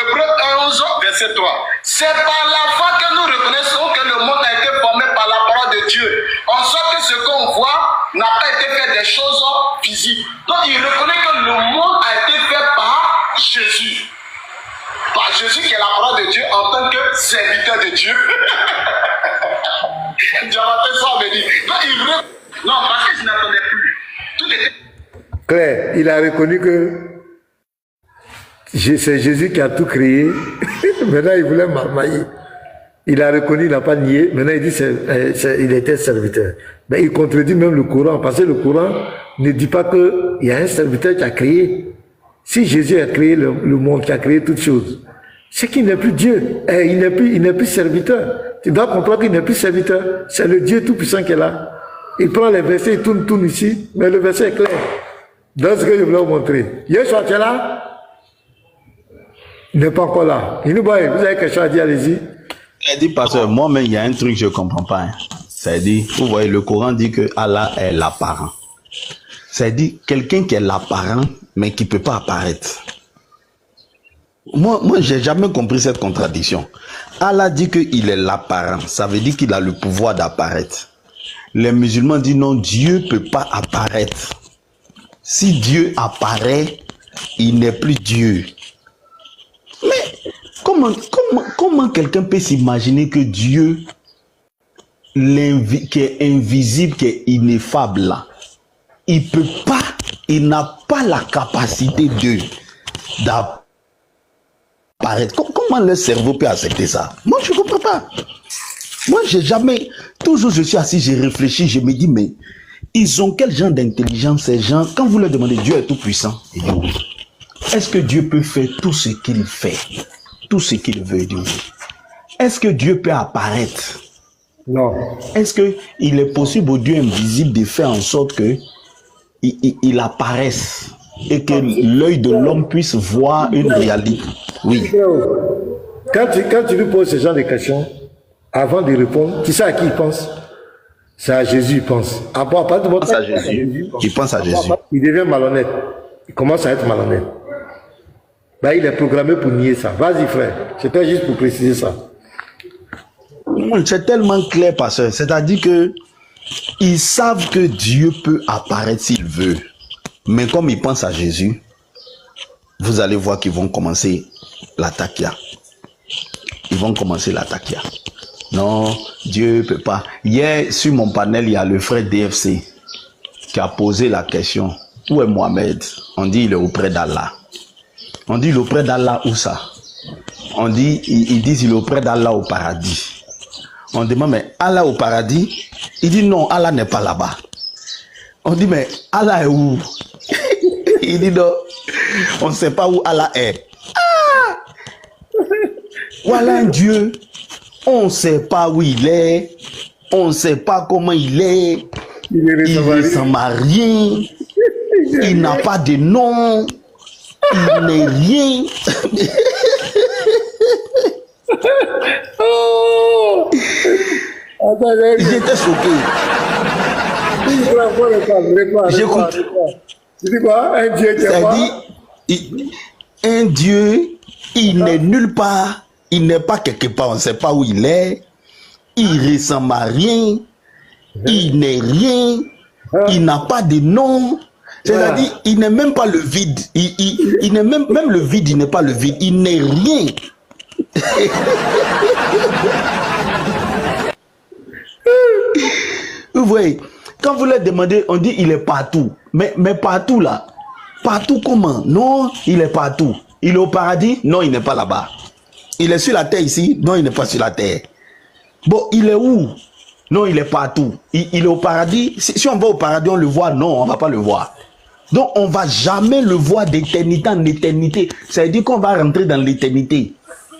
Hébreu 11, verset 3. C'est par la foi que nous reconnaissons que le monde a été formé par la parole de Dieu. En sorte que ce qu'on voit n'a pas été fait des choses visibles. Donc il reconnaît que le monde a été fait par Jésus. Par Jésus qui est la parole de Dieu en tant que serviteur de Dieu. Non, parce que je n'attendais plus. Tout était... Claire, il a reconnu que c'est Jésus qui a tout créé. Maintenant, il voulait marmailler. Il a reconnu, il n'a pas nié. Maintenant, il dit il était serviteur. Mais il contredit même le Coran, parce que le Coran ne dit pas qu'il y a un serviteur qui a créé. Si Jésus a créé le monde, qui a créé toutes choses, c'est qu'il n'est plus Dieu. Il n'est plus serviteur. Tu dois comprendre qu'il n'est plus serviteur. C'est le Dieu tout-puissant qui est là. Il prend les versets, il tourne ici, mais le verset est clair. Dans ce que je voulais vous montrer. Yeshua, tu es là? Il n'est pas encore là. Vous avez quelque chose à dire, allez-y. Elle dit, pasteur, moi-même, il y a un truc que je ne comprends pas. C'est-à-dire, vous voyez, le Coran dit que Allah est l'apparent. C'est-à-dire, quelqu'un qui est l'apparent, mais qui ne peut pas apparaître. Moi, je n'ai jamais compris cette contradiction. Allah dit qu'il est l'apparent. Ça veut dire qu'il a le pouvoir d'apparaître. Les musulmans disent non, Dieu ne peut pas apparaître. Si Dieu apparaît, il n'est plus Dieu. Mais comment quelqu'un peut s'imaginer que Dieu, qui est invisible, qui est ineffable là, il peut pas, il n'a pas la capacité d'apparaître. Comment le cerveau peut accepter ça? Moi, je ne comprends pas. Moi, j'ai jamais, toujours je suis assis, j'ai réfléchi, je me dis, mais Ils ont quel genre d'intelligence, ces gens? Quand vous leur demandez, Dieu est tout puissant, ils disent oui. Est-ce que Dieu peut faire tout ce qu'il fait? Tout ce qu'il veut, il dit oui. Est-ce que Dieu peut apparaître? Non. Est-ce qu'il est possible au Dieu invisible de faire en sorte que il apparaisse et que l'œil de l'homme puisse voir une réalité? Oui. Quand tu lui poses ce genre de questions, avant de répondre, tu sais à qui il pense? C'est à Jésus, il pense. À partir de pense à Jésus. Il pense à Jésus. Il devient malhonnête. Il commence à être malhonnête. Ben, il est programmé pour nier ça. Vas-y, frère. C'était juste pour préciser ça. C'est tellement clair, pasteur. C'est-à-dire que ils savent que Dieu peut apparaître s'il veut. Mais comme ils pensent à Jésus, vous allez voir qu'ils vont commencer l'attaque. Ils vont commencer l'attaque. Non, Dieu ne peut pas. Hier, sur mon panel, il y a le frère DFC qui a posé la question. Où est Mohamed? On dit il est auprès d'Allah. On dit il est auprès d'Allah où ça? On dit, ils disent il est auprès d'Allah au paradis. On demande mais Allah au paradis? Il dit non, Allah n'est pas là-bas. On dit mais Allah est où? Il dit non, on ne sait pas où Allah est. Ah! Voilà un Dieu. On ne sait pas où il est. On ne sait pas comment il est. Il ressemble à rien. Il n'a pas de nom. Il n'est rien. J'étais choqué. J'écoute. Tu dis quoi? Un Dieu qui est quoi? Un Dieu, il n'est nulle part. Il n'est pas quelque part. On ne sait pas où il est. Il ressemble à rien. Il n'est rien. Il n'a pas de nom. C'est-à-dire, il n'est même pas le vide. Il n'est même le vide, il n'est pas le vide. Il n'est rien. Vous voyez, quand vous leur demandez, on dit il est partout. Mais partout là. Partout comment? Non, il est partout. Il est au paradis? Non, il n'est pas là-bas. Il est sur la terre ici? Non, il n'est pas sur la terre. Bon, il est où? Non, il est partout. Il est au paradis. Si on va au paradis, on le voit? Non, on ne va pas le voir. Donc, on ne va jamais le voir d'éternité en éternité. Ça veut dire qu'on va rentrer dans l'éternité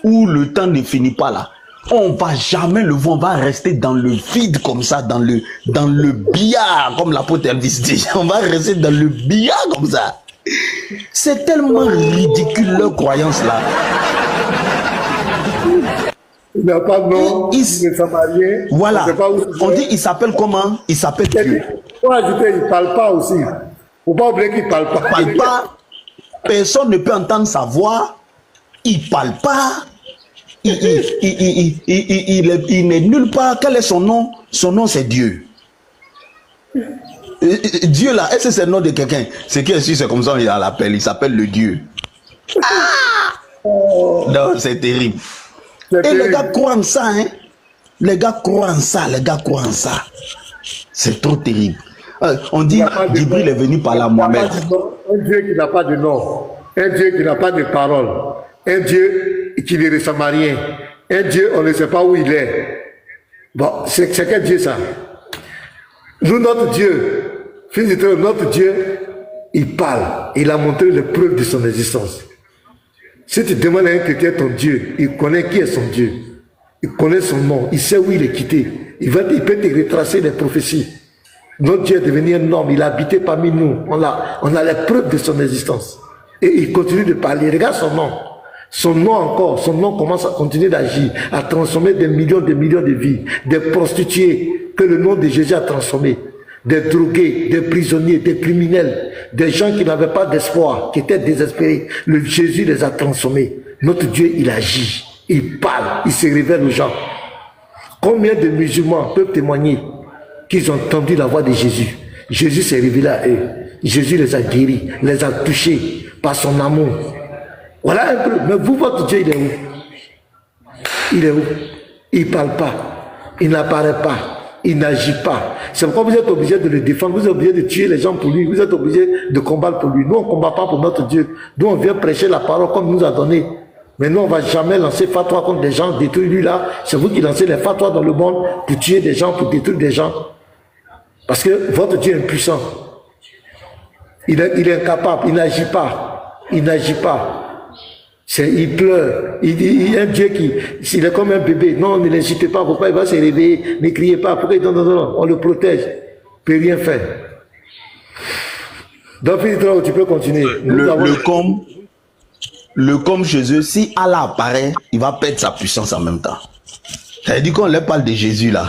où le temps ne finit pas là. On ne va jamais le voir. On va rester dans le vide comme ça, dans le billard, comme l'apôtre Elvis dit. On va rester dans le billard comme ça. C'est tellement ridicule leur croyance là. Il n'a pas de nom, il ne s'est marié. Voilà. On dit il s'appelle comment? Il s'appelle Dieu. Faut ajouter, il ne parle pas aussi. Il ne faut pas oublier qu'il ne parle pas. Il ne parle pas. Personne ne peut entendre sa voix. Il ne parle pas. Il n'est nulle part. Quel est son nom? Son nom, c'est Dieu. Dieu là, est-ce que c'est le nom de quelqu'un? C'est qui est sûr, c'est comme ça, il l'appelle. Il s'appelle le Dieu. Ah! Non, c'est terrible. Et les gars croient en ça, hein. Les gars croient en ça, C'est trop terrible. On dit, Djibril est venu parler à Mohamed. Un Dieu qui n'a pas de nom, un Dieu qui n'a pas de parole, un Dieu qui ne ressemble à rien, un Dieu, on ne sait pas où il est. Bon, c'est quel Dieu ça? Nous, notre Dieu, fils de Dieu, notre Dieu, il parle, il a montré les preuves de son existence. Si tu demandes à un chrétien ton Dieu, il connaît qui est son Dieu. Il connaît son nom, il sait où il est quitté. Il peut te retracer les prophéties. Notre Dieu est devenu un homme, il a habité parmi nous. On a les preuves de son existence. Et il continue de parler. Regarde son nom. Son nom encore, son nom commence à continuer d'agir, à transformer des millions de vies. Des prostituées que le nom de Jésus a transformé. Des drogués, des prisonniers, des criminels, des gens qui n'avaient pas d'espoir, qui étaient désespérés. Le Jésus les a transformés. Notre Dieu, il agit, il parle, il se révèle aux gens. Combien de musulmans peuvent témoigner qu'ils ont entendu la voix de Jésus? Jésus s'est révélé à eux. Jésus les a guéris, les a touchés par son amour. Voilà un peu. Mais vous, votre Dieu, il est où? Il est où? Il ne parle pas, il n'apparaît pas. Il n'agit pas. C'est pourquoi vous êtes obligé de le défendre, vous êtes obligé de tuer les gens pour lui, vous êtes obligé de combattre pour lui. Nous, on ne combat pas pour notre Dieu. Nous, on vient prêcher la parole comme il nous a donné. Mais nous, on ne va jamais lancer fatwa contre des gens, détruire lui là. C'est vous qui lancez les fatwas dans le monde pour tuer des gens, pour détruire des gens. Parce que votre Dieu est puissant. Il est incapable, il n'agit pas. Il n'agit pas. Il pleure. Il est un Dieu s'il est comme un bébé. Non, ne l'insultez pas, pourquoi il va se réveiller? Ne criez pas, pourquoi non, on le protège. Il ne peut rien faire. Donc, tu peux continuer. Le comme Jésus, si Allah apparaît, il va perdre sa puissance en même temps. Ça veut dire qu'on leur parle de Jésus là.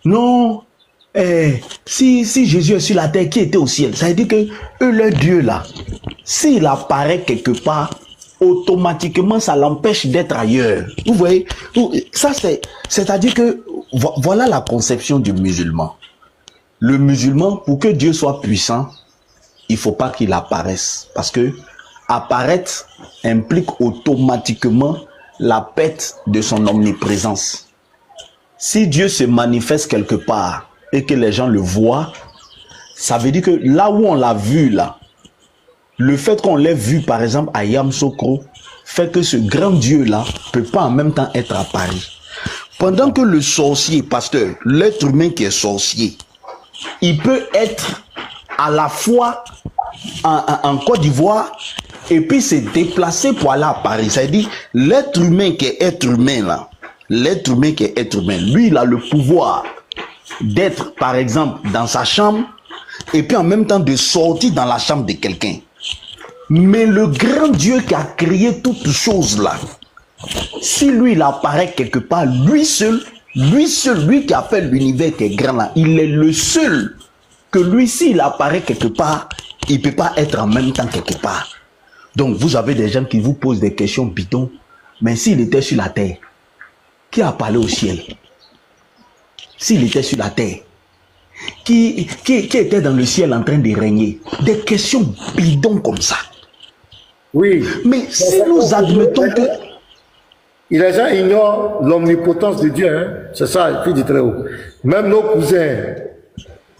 Non, si Jésus est sur la terre, qui était au ciel? Ça veut dire que eux, leur Dieu là, s'il apparaît quelque part, automatiquement ça l'empêche d'être ailleurs. Vous voyez, ça c'est-à-dire que voilà la conception du musulman. Le musulman, pour que Dieu soit puissant, il ne faut pas qu'il apparaisse. Parce que apparaître implique automatiquement la perte de son omniprésence. Si Dieu se manifeste quelque part et que les gens le voient, ça veut dire que là où on l'a vu là, le fait qu'on l'ait vu par exemple à Yamoussoukro fait que ce grand Dieu là ne peut pas en même temps être à Paris. Pendant que le sorcier, pasteur, l'être humain qui est sorcier, il peut être à la fois en Côte d'Ivoire et puis se déplacer pour aller à Paris. C'est-à-dire l'être humain qui est être humain là, l'être humain qui est être humain, lui il a le pouvoir d'être par exemple dans sa chambre et puis en même temps de sortir dans la chambre de quelqu'un. Mais le grand Dieu qui a créé toutes choses là, si lui il apparaît quelque part, lui seul, lui qui a fait l'univers qui est grand là, il est le seul que lui s'il apparaît quelque part, il ne peut pas être en même temps quelque part. Donc vous avez des gens qui vous posent des questions bidons, mais s'il était sur la terre, qui a parlé au ciel? S'il était sur la terre, qui était dans le ciel en train de régner? Des questions bidons comme ça. Oui. Mais si nous admettons que... Les gens ignorent l'omnipotence de Dieu, hein? C'est ça, il dit très haut. Même nos cousins,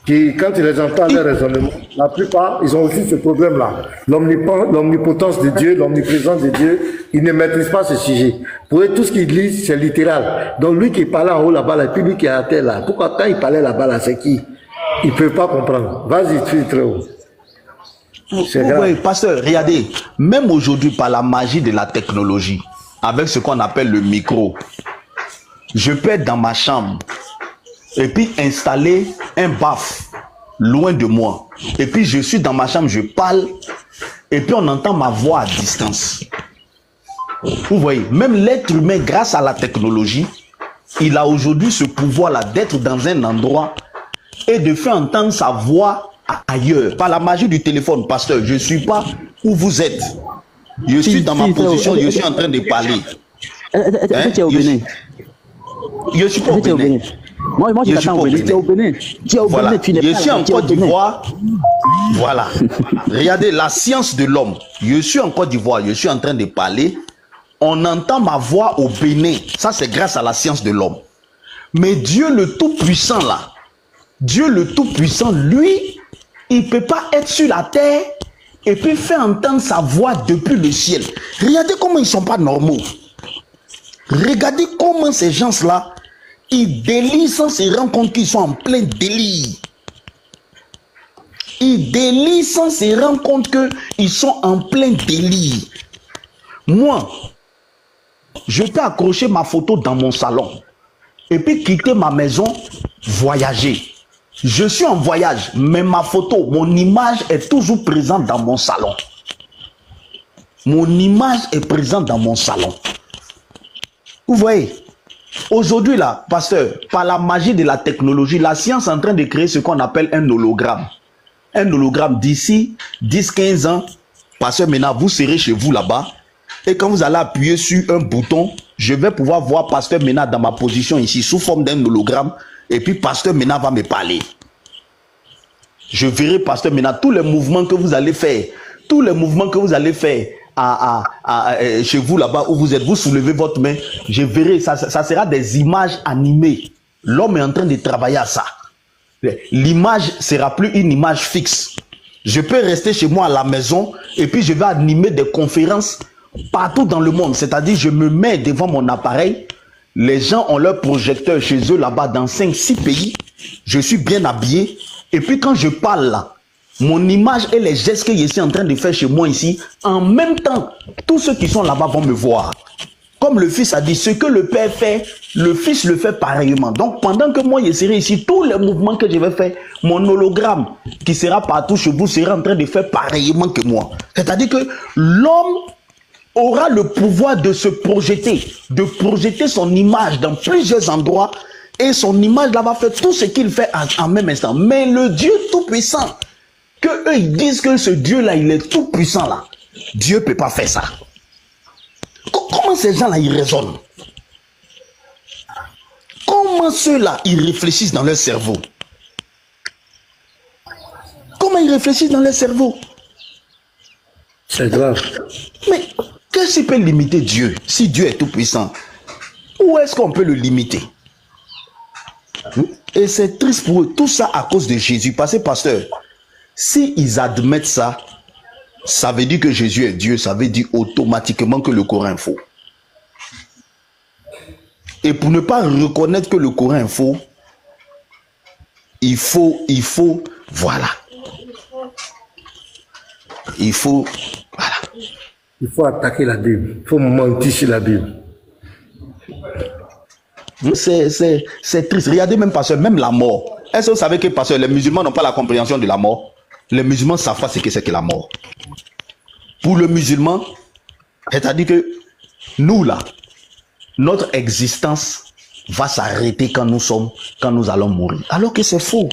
qui, quand ils les entendent les raisonnements, la plupart, ils ont aussi ce problème-là. L'omnipotence de Dieu, l'omniprésence de Dieu, ils ne maîtrisent pas ce sujet. Pour eux, tout ce qu'ils lisent, c'est littéral. Donc lui qui parlait en haut là-bas, là, et puis lui qui est à terre là, pourquoi quand il parlait là-bas, là, c'est qui? Ils ne peuvent pas comprendre. Vas-y, tu es très haut. Oui, pasteur, regardez, même aujourd'hui, par la magie de la technologie, avec ce qu'on appelle le micro, je peux être dans ma chambre et puis installer un baf loin de moi. Et puis je suis dans ma chambre, je parle et puis on entend ma voix à distance. Vous voyez, même l'être humain, grâce à la technologie, il a aujourd'hui ce pouvoir-là d'être dans un endroit et de faire entendre sa voix ailleurs. Par la magie du téléphone, pasteur, je ne suis pas où vous êtes. Je suis dans ma position, je suis en train de parler. Tu es au Bénin. Je suis pas au Bénin. Moi je t'attends au Bénin. Tu es au Bénin. Voilà. Je suis en Côte d'Ivoire. Voilà. Regardez la science de l'homme. Je suis en Côte d'Ivoire, je suis en train de parler. On entend ma voix au Bénin. Ça, c'est grâce à la science de l'homme. Mais Dieu le Tout-Puissant, là, Dieu le Tout-Puissant, lui, il ne peut pas être sur la terre et puis faire entendre sa voix depuis le ciel. Regardez comment ils ne sont pas normaux. Regardez comment ces gens-là, ils délirent sans se rendre compte qu'ils sont en plein délire. Ils délirent sans se rendre compte qu'ils sont en plein délire. Moi, je peux accrocher ma photo dans mon salon et puis quitter ma maison, voyager. Je suis en voyage, mais ma photo, mon image est toujours présente dans mon salon. Mon image est présente dans mon salon. Vous voyez, aujourd'hui là, pasteur, par la magie de la technologie, la science est en train de créer ce qu'on appelle un hologramme. Un hologramme d'ici 10-15 ans, pasteur, maintenant vous serez chez vous là-bas. Et quand vous allez appuyer sur un bouton, je vais pouvoir voir pasteur Mena dans ma position ici, sous forme d'un hologramme. Et puis pasteur Mena va me parler. Je verrai pasteur Mena tous les mouvements que vous allez faire. Tous les mouvements que vous allez faire chez vous là-bas où vous êtes. Vous soulevez votre main. Je verrai, ça sera des images animées. L'homme est en train de travailler à ça. L'image ne sera plus une image fixe. Je peux rester chez moi à la maison et puis je vais animer des conférences partout dans le monde. C'est-à-dire, je me mets devant mon appareil. Les gens ont leur projecteur chez eux là-bas dans 5-6 pays. Je suis bien habillé. Et puis quand je parle là, mon image et les gestes que je suis en train de faire chez moi ici, en même temps, tous ceux qui sont là-bas vont me voir. Comme le Fils a dit, ce que le Père fait, le Fils le fait pareillement. Donc pendant que moi je serai ici, tous les mouvements que je vais faire, mon hologramme qui sera partout chez vous sera en train de faire pareillement que moi. C'est-à-dire que l'homme aura le pouvoir de se projeter, de projeter son image dans plusieurs endroits et son image là va faire tout ce qu'il fait en même instant. Mais le Dieu tout-puissant, que eux ils disent que ce Dieu-là, il est tout-puissant là, Dieu ne peut pas faire ça. Comment ces gens-là, ils raisonnent? Comment ceux-là, ils réfléchissent dans leur cerveau? Comment ils réfléchissent dans leur cerveau? C'est grave. Mais qu'est-ce qui peut limiter Dieu si Dieu est tout-puissant? Où est-ce qu'on peut le limiter? Et c'est triste pour eux. Tout ça à cause de Jésus. Parce que, pasteur, s'ils admettent ça, ça veut dire que Jésus est Dieu. Ça veut dire automatiquement que le Coran est faux. Et pour ne pas reconnaître que le Coran est faux, il faut, voilà. Il faut attaquer la Bible. Il faut mentir sur la Bible. C'est triste. Regardez même, pasteur, même la mort. Est-ce que vous savez que, pasteur, les musulmans n'ont pas la compréhension de la mort? Les musulmans ne savent pas ce que c'est que la mort. Pour le musulman, c'est-à-dire que nous, là, notre existence va s'arrêter quand nous allons mourir. Alors que c'est faux.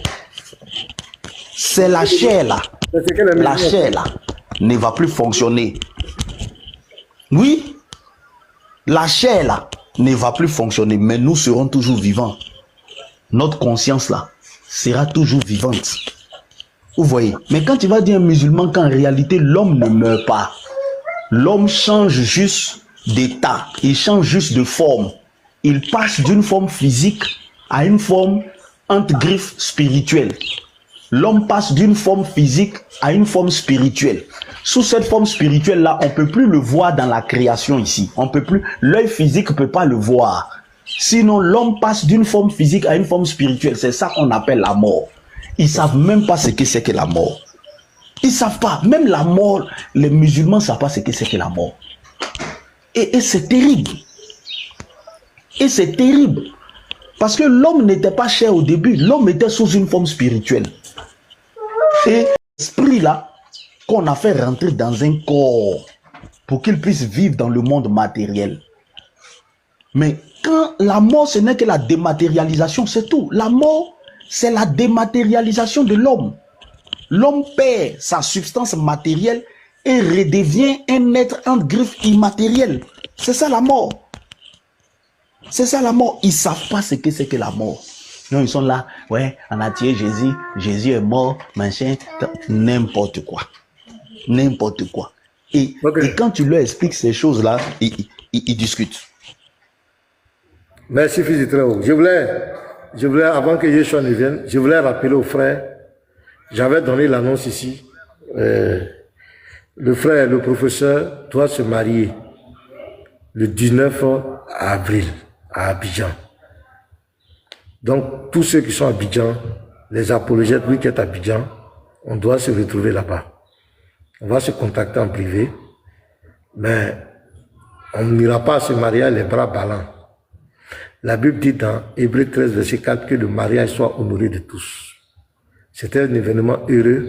C'est la chair, là. La chair, là, ne va plus fonctionner. Oui, la chair, là, ne va plus fonctionner, mais nous serons toujours vivants. Notre conscience, là, sera toujours vivante. Vous voyez? Mais quand tu vas dire un musulman qu'en réalité, l'homme ne meurt pas, l'homme change juste d'état, il change juste de forme. Il passe d'une forme physique à une forme, entre griffes, spirituelle. L'homme passe d'une forme physique à une forme spirituelle. Sous cette forme spirituelle-là, on ne peut plus le voir dans la création ici. On peut plus, l'œil physique ne peut pas le voir. Sinon, l'homme passe d'une forme physique à une forme spirituelle. C'est ça qu'on appelle la mort. Ils ne savent même pas ce que c'est que la mort. Ils ne savent pas. Même la mort, les musulmans ne savent pas ce que c'est que la mort. Et c'est terrible. Et c'est terrible. Parce que l'homme n'était pas cher au début. L'homme était sous une forme spirituelle. Et l'esprit là, qu'on a fait rentrer dans un corps pour qu'il puisse vivre dans le monde matériel. Mais quand la mort, ce n'est que la dématérialisation, c'est tout. La mort, c'est la dématérialisation de l'homme. L'homme perd sa substance matérielle et redevient un être en griffe immatériel. C'est ça la mort. C'est ça la mort. Ils ne savent pas ce que c'est que la mort. Non, ils sont là, ouais, on a tué Jésus, Jésus est mort, machin, n'importe quoi. N'importe quoi. Et quand tu leur expliques ces choses-là, ils discutent. Merci, fils de Tréau. Je voulais, avant que Yeshua ne vienne, je voulais rappeler aux frères, j'avais donné l'annonce ici, le frère, le professeur doit se marier le 19 avril à Abidjan. Donc, tous ceux qui sont à Abidjan, les apologètes, oui, qui est à Abidjan, on doit se retrouver là-bas. On va se contacter en privé, mais on n'ira pas à ce mariage les bras ballants. La Bible dit dans Hébreux 13, verset 4, que le mariage soit honoré de tous. C'était un événement heureux.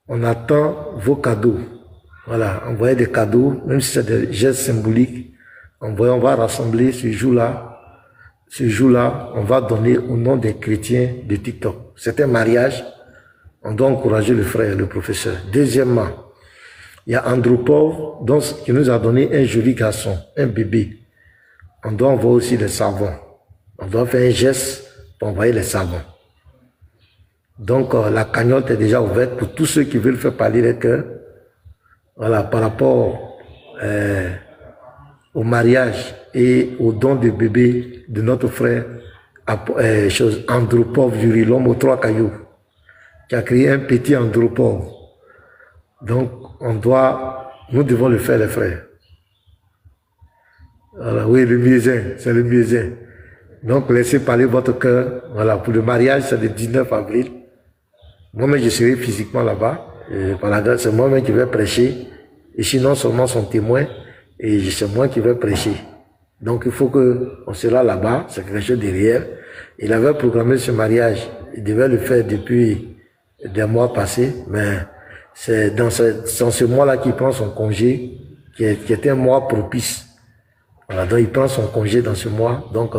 On attend vos cadeaux. Voilà, envoyez des cadeaux, même si c'est des gestes symboliques. On va rassembler ce jour-là. Ce jour-là, on va donner au nom des chrétiens de TikTok. C'est un mariage. On doit encourager le frère, le professeur. Deuxièmement, il y a Andropov, qui nous a donné un joli garçon, un bébé. On doit envoyer aussi les savons. On doit faire un geste pour envoyer les savons. Donc, la cagnotte est déjà ouverte pour tous ceux qui veulent faire parler les cœurs. Voilà, par rapport au mariage et au don de bébé de notre frère Andropov Yuri, l'homme aux 3 cailloux, qui a créé un petit Andropov. Donc, nous devons le faire, les frères. Voilà, oui, le muezzin, c'est le muezzin. Donc, laissez parler votre cœur. Voilà, pour le mariage, c'est le 19 avril. Moi-même, je serai physiquement là-bas. Par la grâce, c'est moi-même qui vais prêcher. Et sinon, seulement son témoin. Et c'est moi qui vais prêcher. Donc, il faut qu'on sera là-bas. C'est quelque chose de réel. Il avait programmé ce mariage. Il devait le faire depuis des mois passés. Mais c'est dans ce mois-là qu'il prend son congé, qui était un mois propice. Voilà, donc il prend son congé dans ce mois. Donc,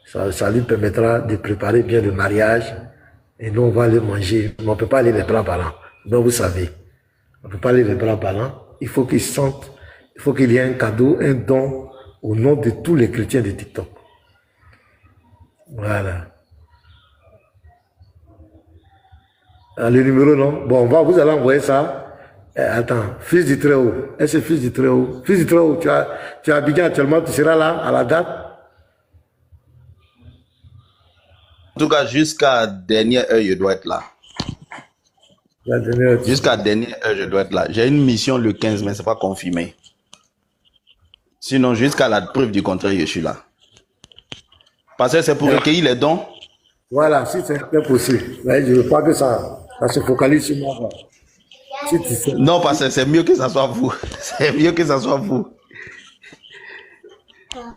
ça lui permettra de préparer bien le mariage. Et nous, on va aller manger. Mais on ne peut pas aller les bras ballants. Donc, vous savez, on ne peut pas aller les bras ballants. Il faut qu'ils sentent, il faut qu'il y ait un cadeau, un don au nom de tous les chrétiens de TikTok. Voilà. Le numéro, non? Bon, vous allez envoyer ça. Attends, fils du Très-Haut. Est-ce fils du Très-Haut? Fils du Très-Haut, tu es à Abidjan actuellement, tu seras là à la date? En tout cas, jusqu'à dernière heure, je dois être là. Jusqu'à dernière heure, je dois être là. J'ai une mission le 15, mais ce n'est pas confirmé. Sinon, jusqu'à la preuve du contraire, je suis là. Parce que c'est pour recueillir les dons. Voilà, si c'est possible. Mais je ne veux pas que ça se focalise sur moi. Non, parce que c'est mieux que ça soit vous. C'est mieux que ça soit vous.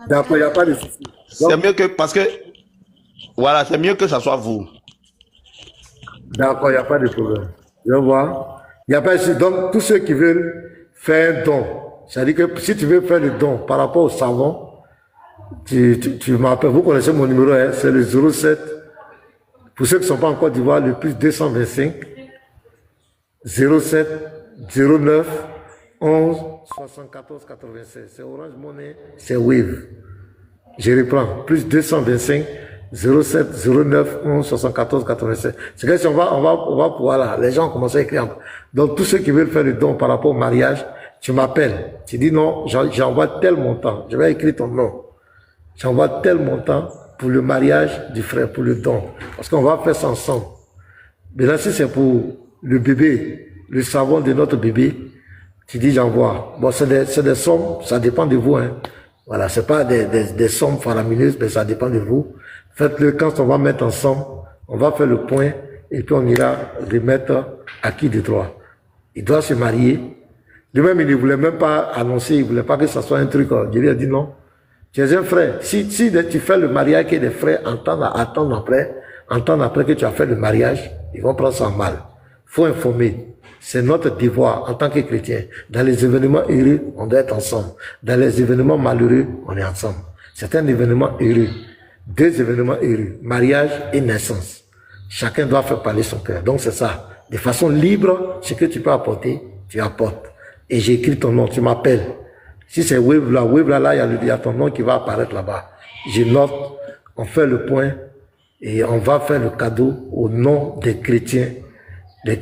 D'accord, il n'y a pas de souci. C'est mieux que, parce que, voilà, c'est mieux que ça soit vous. D'accord, il n'y a pas de problème. Je vois. Il n'y a pas de souci. Donc, tous ceux qui veulent faire un don, c'est-à-dire que si tu veux faire le don par rapport au savon, tu m'appelles. Vous connaissez mon numéro, hein, c'est le 07. Pour ceux qui ne sont pas en Côte d'Ivoire, le plus 225 07 09 11 74 96. C'est Orange Money, c'est Wave. Je reprends. Plus 225 07 09 11 74 96. C'est que si on va pouvoir là, les gens commencent à écrire. Donc tous ceux qui veulent faire le don par rapport au mariage, tu m'appelles. Tu dis non, j'envoie tel montant. Je vais écrire ton nom. J'envoie tel montant pour le mariage du frère, pour le don. Parce qu'on va faire ça ensemble. Mais là, si c'est pour le bébé, le savon de notre bébé, tu dis j'envoie. Bon, c'est des sommes, ça dépend de vous. Hein. Voilà, c'est pas des sommes faramineuses, mais ça dépend de vous. Faites-le quand on va mettre ensemble, on va faire le point, et puis on ira remettre à qui de droit. Il doit se marier. Lui-même, il ne voulait même pas annoncer, il ne voulait pas que ça soit un truc. Je lui ai dit non. Tu es un frère. Si tu fais le mariage que des frères entendent après que tu as fait le mariage, ils vont prendre ça mal. Il faut informer. C'est notre devoir en tant que chrétien. Dans les événements heureux, on doit être ensemble. Dans les événements malheureux, on est ensemble. C'est un événement heureux. 2 événements heureux. Mariage et naissance. Chacun doit faire parler son cœur. Donc c'est ça. De façon libre, ce que tu peux apporter, tu apportes. Et j'écris ton nom, tu m'appelles. Si c'est Wave là, il y a ton nom qui va apparaître là-bas. Je note, on fait le point et on va faire le cadeau au nom des chrétiens de